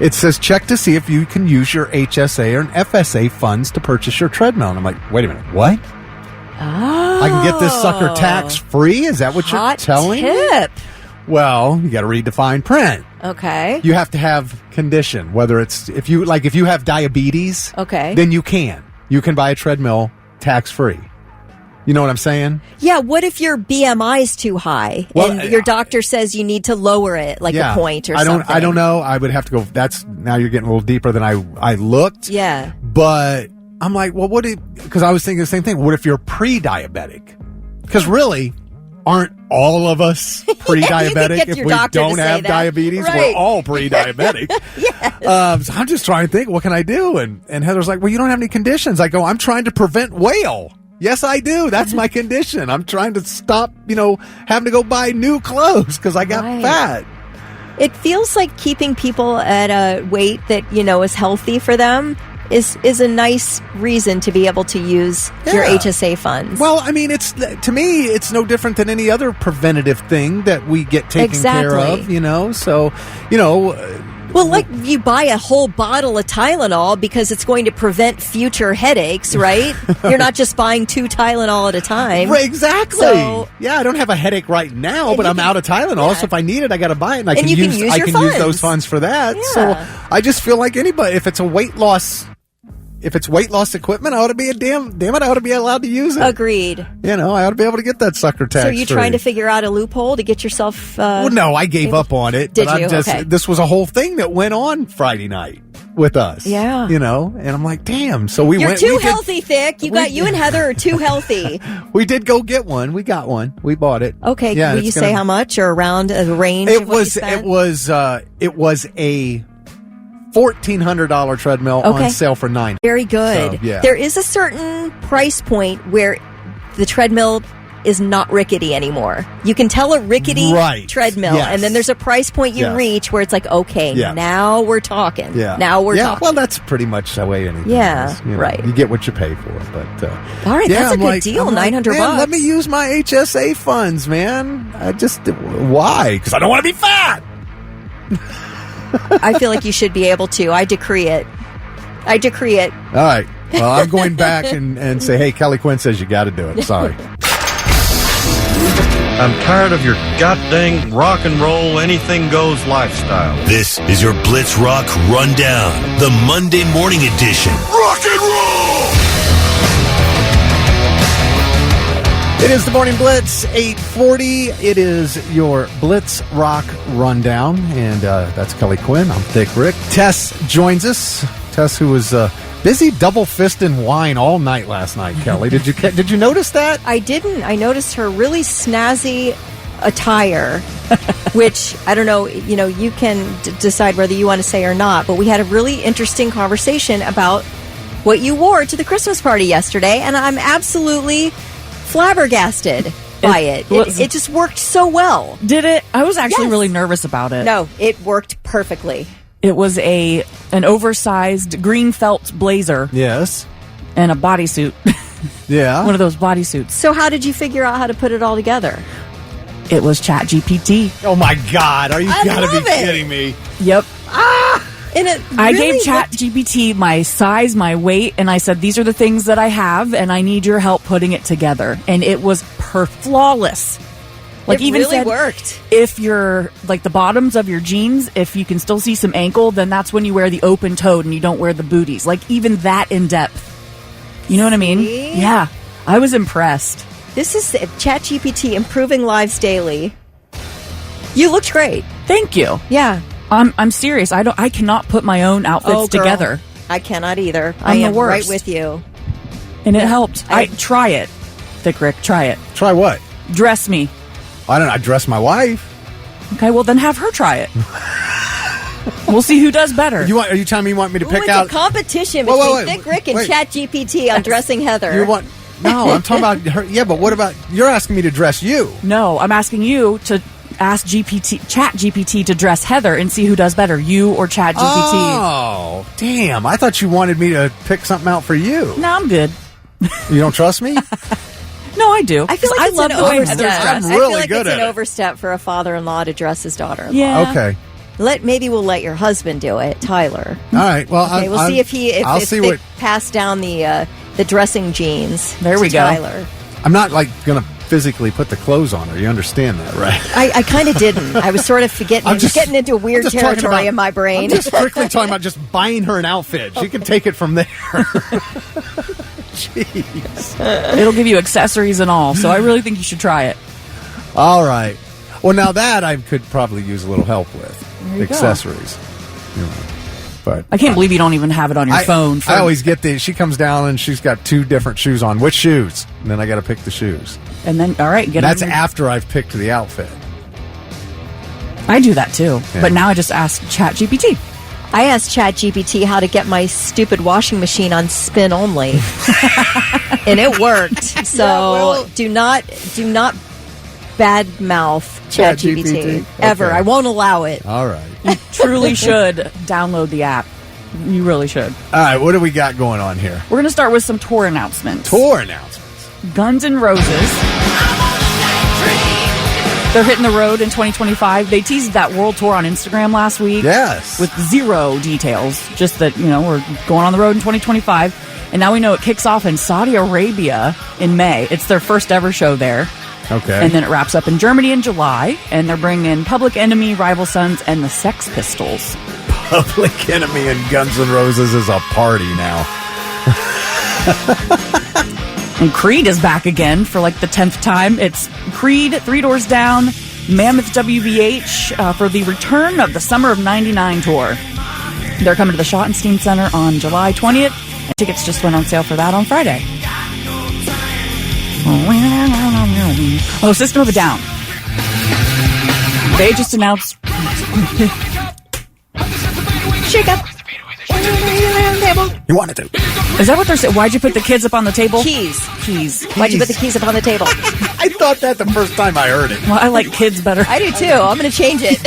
it says check to see if you can use your HSA or an FSA funds to purchase your treadmill. And I'm like, wait a minute, what? I can get this sucker tax-free? Is that what you're telling me? Tip. Well, you got to read the fine print. Okay. You have to have condition, whether it's if you have diabetes, then you can buy a treadmill tax-free. You know what I'm saying? Yeah, what if your BMI is too high and your doctor says you need to lower it a point or something? I don't know. I would have to go. Now you're getting a little deeper than I looked. Yeah. But I'm like, well, because I was thinking the same thing. What if you're pre-diabetic? Because really, aren't all of us pre-diabetic? If we don't have diabetes, we're all pre-diabetic. Yes. So I'm just trying to think, what can I do? And Heather's like, well, you don't have any conditions. I go, I'm trying to prevent whale. Yes, I do. That's my condition. I'm trying to stop, having to go buy new clothes because I got fat. It feels like keeping people at a weight that, is healthy for them is a nice reason to be able to use your HSA funds. Well, I mean, to me, it's no different than any other preventative thing that we get taken care of, So, well, like you buy a whole bottle of Tylenol because it's going to prevent future headaches, right? You're not just buying 2 Tylenol at a time. Right, exactly. So, I don't have a headache right now, but I'm out of Tylenol, so if I need it, I got to buy it, and I can use those funds for that. Yeah. So I just feel like anybody, if it's weight loss equipment, I ought to be damn it, I ought to be allowed to use it. Agreed. I ought to be able to get that sucker tax. So are you trying to figure out a loophole to get yourself? Well, no, I gave up on it. Did you? Okay. This was a whole thing that went on Friday night with us. Yeah. And I'm like, damn. So we went. You're too healthy, Thick. You and Heather are too healthy. We did go get one. We got one. We bought it. Okay. Yeah, will you say how much or around a range? It was a $1,400 treadmill on sale for $9. Very good. So, there is a certain price point where the treadmill is not rickety anymore. You can tell a rickety treadmill, and then there's a price point you reach where it's like, okay, now we're talking. Yeah. Now we're talking. Well, that's pretty much the way anything is. Right. You get what you pay for. But all right, that's a good deal. $900. Let me use my HSA funds, man. Why? Because I don't want to be fat. I feel like you should be able to. I decree it. All right. Well, I'm going back and say, hey, Kelly Quinn says you got to do it. Sorry. I'm tired of your goddamn rock and roll, anything goes lifestyle. This is your Blitz Rock Rundown, the Monday morning edition. Rock and roll! It is the Morning Blitz, 8:40. It is your Blitz Rock Rundown, and that's Kelly Quinn. I'm Thick Rick. Tess joins us. Tess, who was busy double-fisting wine all night last night, Kelly. Did you notice that? I didn't. I noticed her really snazzy attire, which, I don't know, you can decide whether you want to say or not, but we had a really interesting conversation about what you wore to the Christmas party yesterday, and I'm absolutely flabbergasted by it. It just worked so well. Did it? I was actually really nervous about it. No, it worked perfectly. It was an oversized green felt blazer. Yes. And a bodysuit. Yeah. One of those bodysuits. So how did you figure out how to put it all together? It was ChatGPT. Oh my God. Are you gotta be kidding me? Yep. And I gave ChatGPT my size, my weight, and I said, these are the things that I have, and I need your help putting it together. And it was flawless. It really worked. If you're, the bottoms of your jeans, if you can still see some ankle, then that's when you wear the open-toed and you don't wear the booties. Even that in-depth. You know what I mean? Yeah. I was impressed. This is ChatGPT improving lives daily. You looked great. Thank you. Yeah. I'm serious. I cannot put my own outfits together. I cannot either. I'm the worst. Right with you. And it helped. Try it. Thick Rick, try it. Try what? Dress me. I don't know. I dress my wife. Okay, well then have her try it. We'll see who does better. Are you telling me you want me to pick out a competition between Thick Rick and ChatGPT on dressing Heather? No, I'm talking about her. Yeah, but what about you're asking me to dress you? No, I'm asking you to ask ChatGPT to dress Heather and see who does better, you or ChatGPT. Oh, damn! I thought you wanted me to pick something out for you. No, I'm good. You don't trust me? No, I do. I feel like it's an overstep. I'm really good at it. It's an overstep for a father-in-law to dress his daughter-in-law. Yeah. Okay. Maybe we'll let your husband do it, Tyler. All right. Well, we'll see if they pass down the dressing jeans. There we go. Tyler. I'm not like going to physically put the clothes on her. You understand that, right? I kind of didn't. I was sort of getting into weird territory in my brain. I'm just strictly talking about just buying her an outfit. She can take it from there. Jeez. It'll give you accessories and all, so I really think you should try it. All right. Well, now that I could probably use a little help with. There you accessories. You know, but I can't believe you don't even have it on your phone. I always get she comes down and she's got 2 different shoes on. Which shoes? And then I got to pick the shoes. And then, all right, that's after I've picked the outfit. I do that too. Yeah. But now I just ask ChatGPT. I asked ChatGPT how to get my stupid washing machine on spin only, and it worked. So do not bad mouth ChatGPT ever. Okay. I won't allow it. All right. You truly should download the app. You really should. All right, what do we got going on here? We're going to start with some tour announcements. Guns N' Roses. They're hitting the road in 2025. They teased that world tour on Instagram last week. Yes. With 0 details. Just that, we're going on the road in 2025. And now we know it kicks off in Saudi Arabia in May. It's their first ever show there. Okay. And then it wraps up in Germany in July. And they're bringing in Public Enemy, Rival Sons, and the Sex Pistols. Public Enemy and Guns N' Roses is a party now. And Creed is back again for like the 10th time. It's Creed, 3 Doors Down, Mammoth WVH for the return of the Summer of 99 tour. They're coming to the Schottenstein Center on July 20th. And tickets just went on sale for that on Friday. Oh, System of a Down. They just announced... Shake up. You wanted to. Is that what they're saying? Why'd you put the kids up on the table? Keys. Keys. Why'd you put the keys up on the table? I thought that the first time I heard it. Well, I like kids better. I do too. I'm going to change it.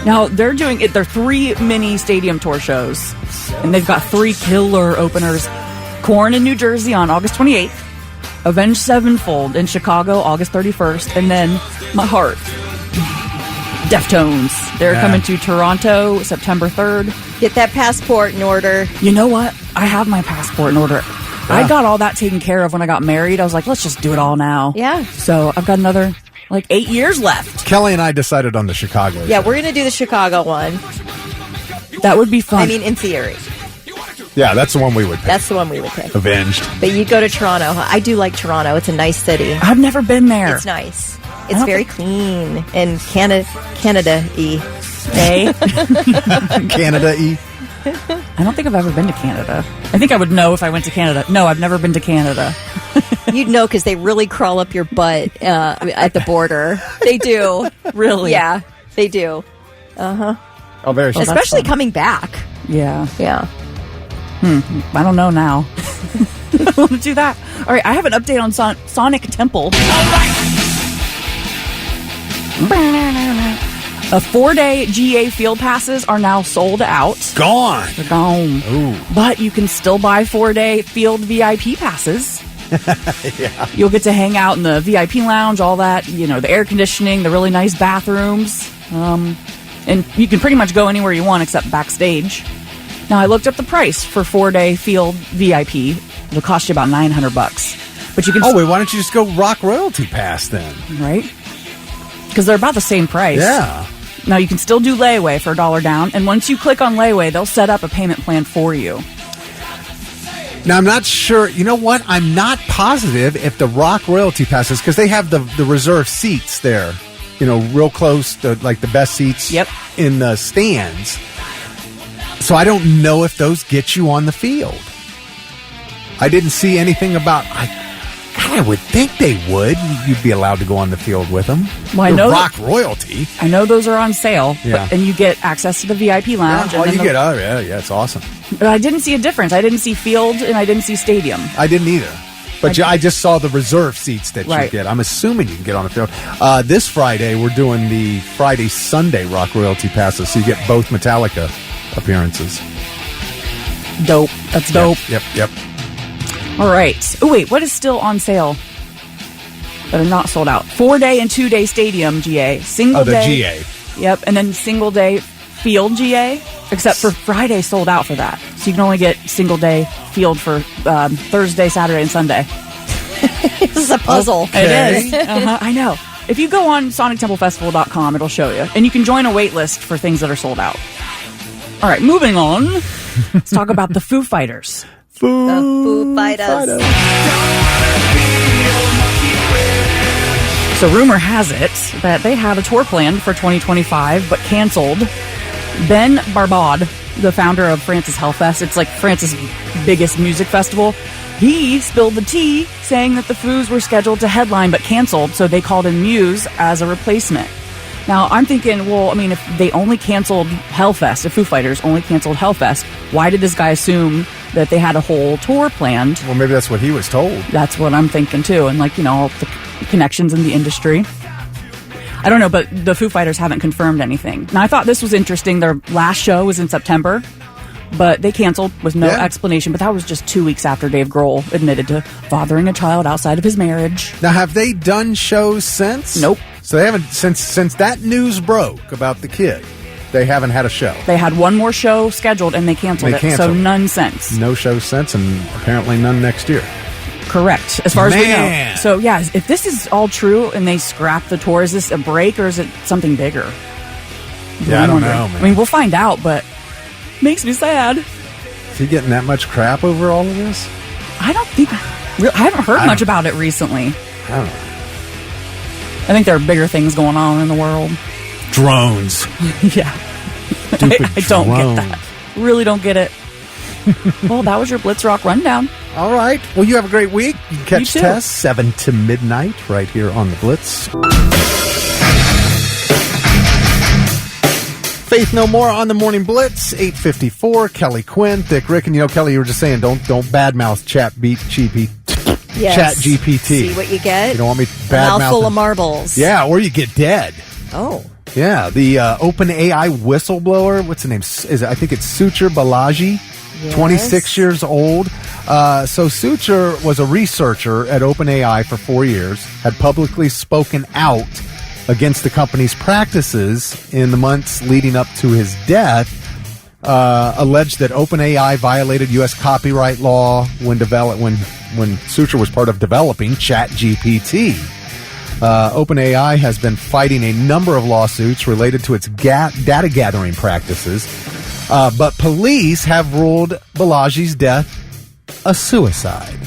Now, they're doing it. They're 3 mini stadium tour shows. And they've got 3 killer openers. Korn in New Jersey on August 28th. Avenged Sevenfold in Chicago August 31st. And then My Heart. Deftones. They're coming to Toronto September 3rd. Get that passport in order. You know what? I have my passport in order. I got all that taken care of when I got married. I was like, let's just do it all now. Yeah. So I've got another 8 years left. Kelly and I decided on the Chicago. Yeah, we're going to do the Chicago one. That would be fun. I mean, in theory. Yeah, that's the one we would pick. That's the one we would pick. Avenged. But you go to Toronto. I do like Toronto. It's a nice city. I've never been there. It's nice. It's very clean and Canada-y. Eh? Canada-y. I don't think I've ever been to Canada. I think I would know if I went to Canada. No, I've never been to Canada. You'd know because they really crawl up your butt at the border. They do. Really? Yeah, they do. Uh-huh. Oh, very Especially Especially coming back. Yeah. Yeah. I don't know now. I want to do that. All right, I have an update on Sonic Temple. A 4-day GA field passes are now sold out. Gone. They're gone. Ooh. But you can still buy 4-day field VIP passes. Yeah. You'll get to hang out in the VIP lounge, all that, the air conditioning, the really nice bathrooms. And you can pretty much go anywhere you want except backstage. Now, I looked up the price for 4-day field VIP. It'll cost you about $900. But you can... Oh, wait, why don't you just go Rock Royalty Pass then? Right? Because they're about the same price. Yeah. Now, you can still do layaway for $1 down. And once you click on layaway, they'll set up a payment plan for you. Now, I'm not sure. You know what? I'm not positive if the Rock Royalty Passes, because they have the reserved seats there, real close to like the best seats in the stands. So I don't know if those get you on the field. I didn't see anything about... I would think they would. You'd be allowed to go on the field with them. Well, I know Rock Royalty. I know those are on sale. Yeah. And you get access to the VIP lounge. Yeah, yeah, it's awesome. But I didn't see a difference. I didn't see field and I didn't see stadium. I didn't either. But I just saw the reserve seats that you get. I'm assuming you can get on the field. This Friday, we're doing the Friday-Sunday Rock Royalty Passes, so you get both Metallica appearances. Dope. That's dope. Yep. All right. Oh, wait. What is still on sale that are not sold out? 4-day and 2-day stadium GA. Single day. GA. Yep. And then single day field GA, except for Friday sold out for that. So you can only get single day field for Thursday, Saturday, and Sunday. This is a puzzle. Okay. It is. I know. If you go on SonicTempleFestival.com, it'll show you. And you can join a wait list for things that are sold out. All right, moving on. Let's talk about the Foo Fighters. Foo Fighters. So rumor has it that they had a tour planned for 2025, but canceled. Ben Barbad, the founder of Francis Hellfest, it's like France's biggest music festival, he spilled the tea saying that the Foos were scheduled to headline but canceled, so they called in Muse as a replacement. Now, I'm thinking, well, I mean, if they only canceled Hellfest, if Foo Fighters only canceled Hellfest, why did this guy assume that they had a whole tour planned? Well, maybe that's what he was told. That's what I'm thinking, too. And, like, you know, all the connections in the industry. I don't know, but the Foo Fighters haven't confirmed anything. Now, I thought this was interesting. Their last show was in September, but they canceled with no explanation. But that was just 2 weeks after Dave Grohl admitted to fathering a child outside of his marriage. Now, have they done shows since? Nope. So they haven't, since that news broke about the kid, they haven't had a show. They had one more show scheduled and they canceled it. So none since. No show since, and apparently none next year. Correct, as far as we know. So, yeah, if this is all true and they scrap the tour, is this a break or is it something bigger? Yeah, I don't know, man. I mean, we'll find out, but makes me sad. Is he getting that much crap over all of this? I don't think... I haven't heard much about it recently. I don't know. I think there are bigger things going on in the world. Drones. Yeah. I don't get that. Really don't get it. Well, that was your Blitz Rock Rundown. All right. Well, you have a great week. You can catch You too. Tess 7 to midnight right here on the Blitz. Faith No More on the Morning Blitz, 8:54. Kelly Quinn, Thick Rick, and Kelly, you were just saying, don't badmouth Chat GPT. Yes. Chat GPT. See what you get? You don't want me A mouthful of marbles. Yeah, or you get dead. Oh. Yeah, the OpenAI whistleblower, what's the name? I think it's Suchar Balaji, 26 years old. So Suchar was a researcher at OpenAI for 4 years, had publicly spoken out against the company's practices in the months leading up to his death, alleged that OpenAI violated U.S. copyright law when Suchar was part of developing ChatGPT. OpenAI has been fighting a number of lawsuits related to its data gathering practices, but police have ruled Balaji's death a suicide.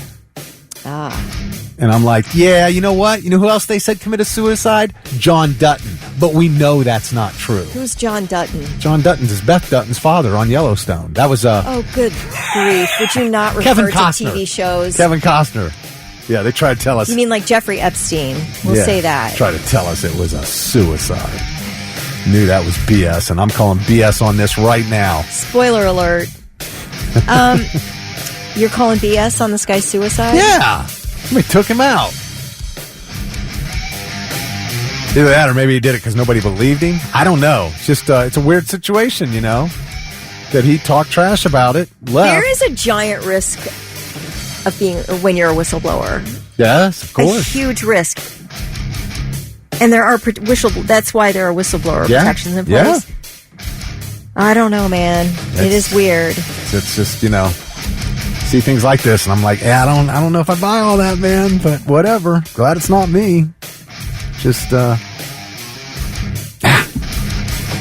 And I'm like, yeah, you know what? You know who else they said committed suicide? John Dutton. But we know that's not true. Who's John Dutton? John Dutton is Beth Dutton's father on Yellowstone. That was Oh, good grief. Would you not refer Kevin to Costner. TV shows? Kevin Costner. Yeah, they tried to tell us. You mean like Jeffrey Epstein? We'll say that. Tried to tell us it was a suicide. Knew that was BS, and I'm calling BS on this right now. Spoiler alert. You're calling BS on this guy's suicide? Yeah. We took him out. Either that or maybe he did it because nobody believed him. I don't know. It's just it's a weird situation, that he talked trash about it, left. There is a giant risk of being when you're a whistleblower. Yes, of course. A huge risk. And there are that's why there are whistleblower protections in place. Yeah. I don't know, man. It is weird. It's just, see things like this and I'm like, I don't know if I buy all that, man, but whatever. Glad it's not me. Just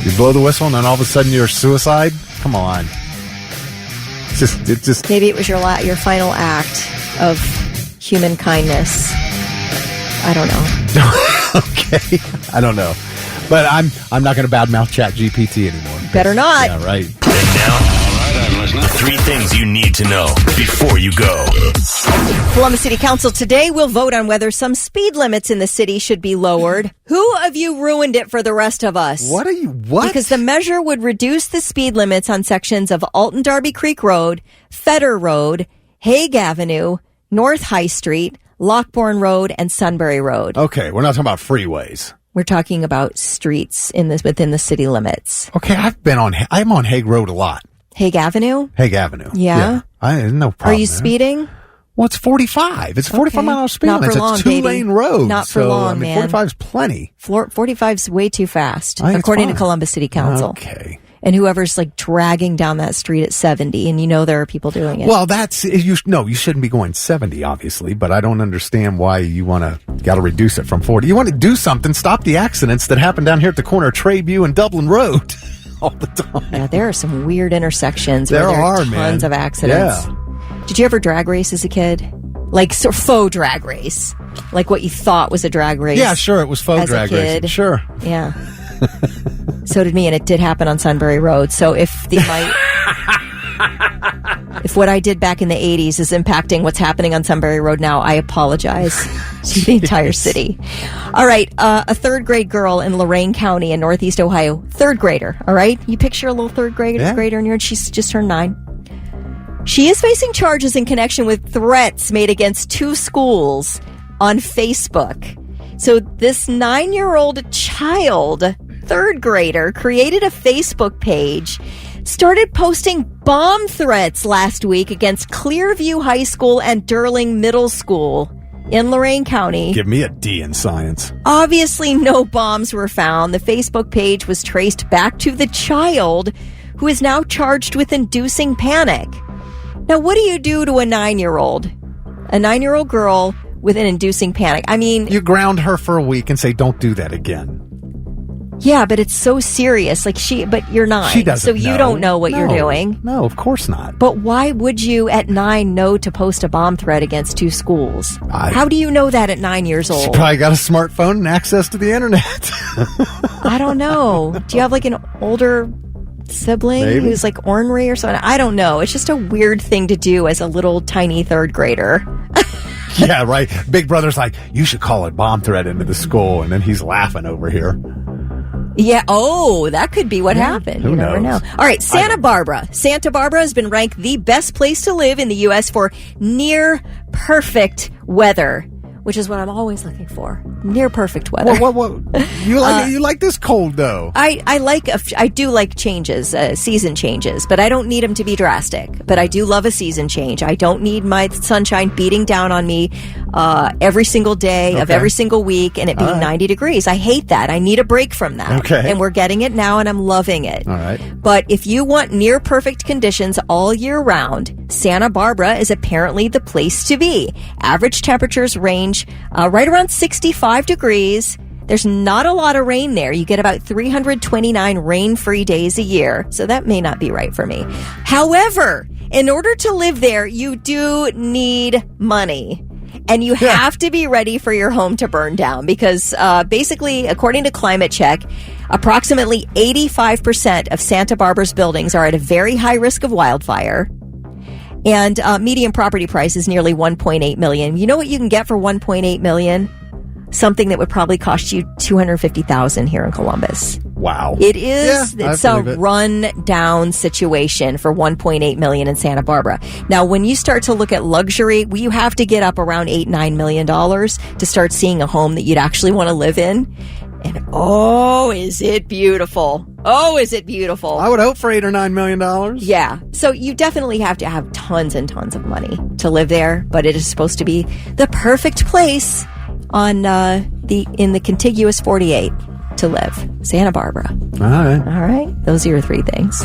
you blow the whistle and then all of a sudden you're suicide? Come on. It just maybe it was your final act of human kindness. I don't know. Okay. I don't know. But I'm not going to badmouth ChatGPT anymore. Better not. Yeah, right. And now, 3 things you need to know before you go. Columbus City Council today will vote on whether some speed limits in the city should be lowered. Who of you ruined it for the rest of us? What? Because the measure would reduce the speed limits on sections of Alton Darby Creek Road, Fetter Road, Hague Avenue, North High Street, Lockbourne Road, and Sunbury Road. Okay, we're not talking about freeways. We're talking about streets within the city limits. Okay, I'm on Hague Road a lot. Hague Avenue? Hague Avenue. Yeah. No problem. Are you speeding? Well, it's 45. It's a 45-mile speed limit. It's a 2-lane road. Not for long, man. 45 is plenty. 45 is way too fast, according to Columbus City Council. Okay. and whoever's like dragging down that street at 70, and there are people doing it. Well, you shouldn't be going 70, obviously, but I don't understand why you got to reduce it from 40. You want to do something, stop the accidents that happen down here at the corner of Trayview and Dublin Road all the time. Yeah, there are some weird intersections there where there are man. tons of accidents. Yeah. Did you ever drag race as a kid? Like faux drag race? Like what you thought was a drag race? Yeah, sure, it was faux drag racing. Sure. Yeah. So did me, and it did happen on Sunbury Road. So if what I did back in the 80s is impacting what's happening on Sunbury Road now, I apologize to the entire city. All right, a third grade girl in Lorain County in Northeast Ohio, third grader, all right? You picture a little third grader in here, and she's just turned 9. She is facing charges in connection with threats made against 2 schools on Facebook. So this 9-year-old child, third grader, created a Facebook page, started posting bomb threats last week against Clearview High School and Durling Middle School in Lorain County. Give me a D in science. Obviously, no bombs were found. The Facebook page was traced back to the child, who is now charged with inducing panic. Now, what do you do to a 9-year-old? A 9-year-old girl with an inducing panic. I mean, you ground her for a week and say, don't do that again. Yeah, but it's so serious. But you're 9. She doesn't so you don't know what you're doing. No, of course not. But why would you at 9 know to post a bomb threat against 2 schools? How do you know that at 9 years old? She probably got a smartphone and access to the internet. I don't know. Do you have like an older sibling who's like ornery or something? I don't know. It's just a weird thing to do as a little tiny third grader. Yeah, right. Big brother's like, you should call a bomb threat into the school, and then he's laughing over here. Yeah, that could be what happened. You never know. All right, Santa Barbara. Santa Barbara has been ranked the best place to live in the U.S. for near perfect weather, which is what I'm always looking for. Near perfect weather. You like this cold, though. I do like changes, season changes, but I don't need them to be drastic. But I do love a season change. I don't need my sunshine beating down on me every single day of every single week and it being 90 degrees. I hate that. I need a break from that. Okay. And we're getting it now, and I'm loving it. All right. But if you want near perfect conditions all year round, Santa Barbara is apparently the place to be. Average temperatures range right around 65 degrees. There's not a lot of rain there. You get about 329 rain-free days a year, so that may not be right for me. However, in order to live there, you do need money. And you have to be ready for your home to burn down because basically, according to Climate Check, approximately 85% of Santa Barbara's buildings are at a very high risk of wildfire. And median property price is nearly $1.8 million. You know what you can get for $1.8 million? Something that would probably cost you $250,000 here in Columbus. Wow. It is. It's a run-down situation for $1.8 million in Santa Barbara. Now, when you start to look at luxury, you have to get up around $8-9 million to start seeing a home that you'd actually want to live in. And is it beautiful. Oh, is it beautiful. I would hope for $8 or $9 million. Yeah. So you definitely have to have tons and tons of money to live there, but it is supposed to be the perfect place in the contiguous 48 to live. Santa Barbara. All right. Those are your 3 things.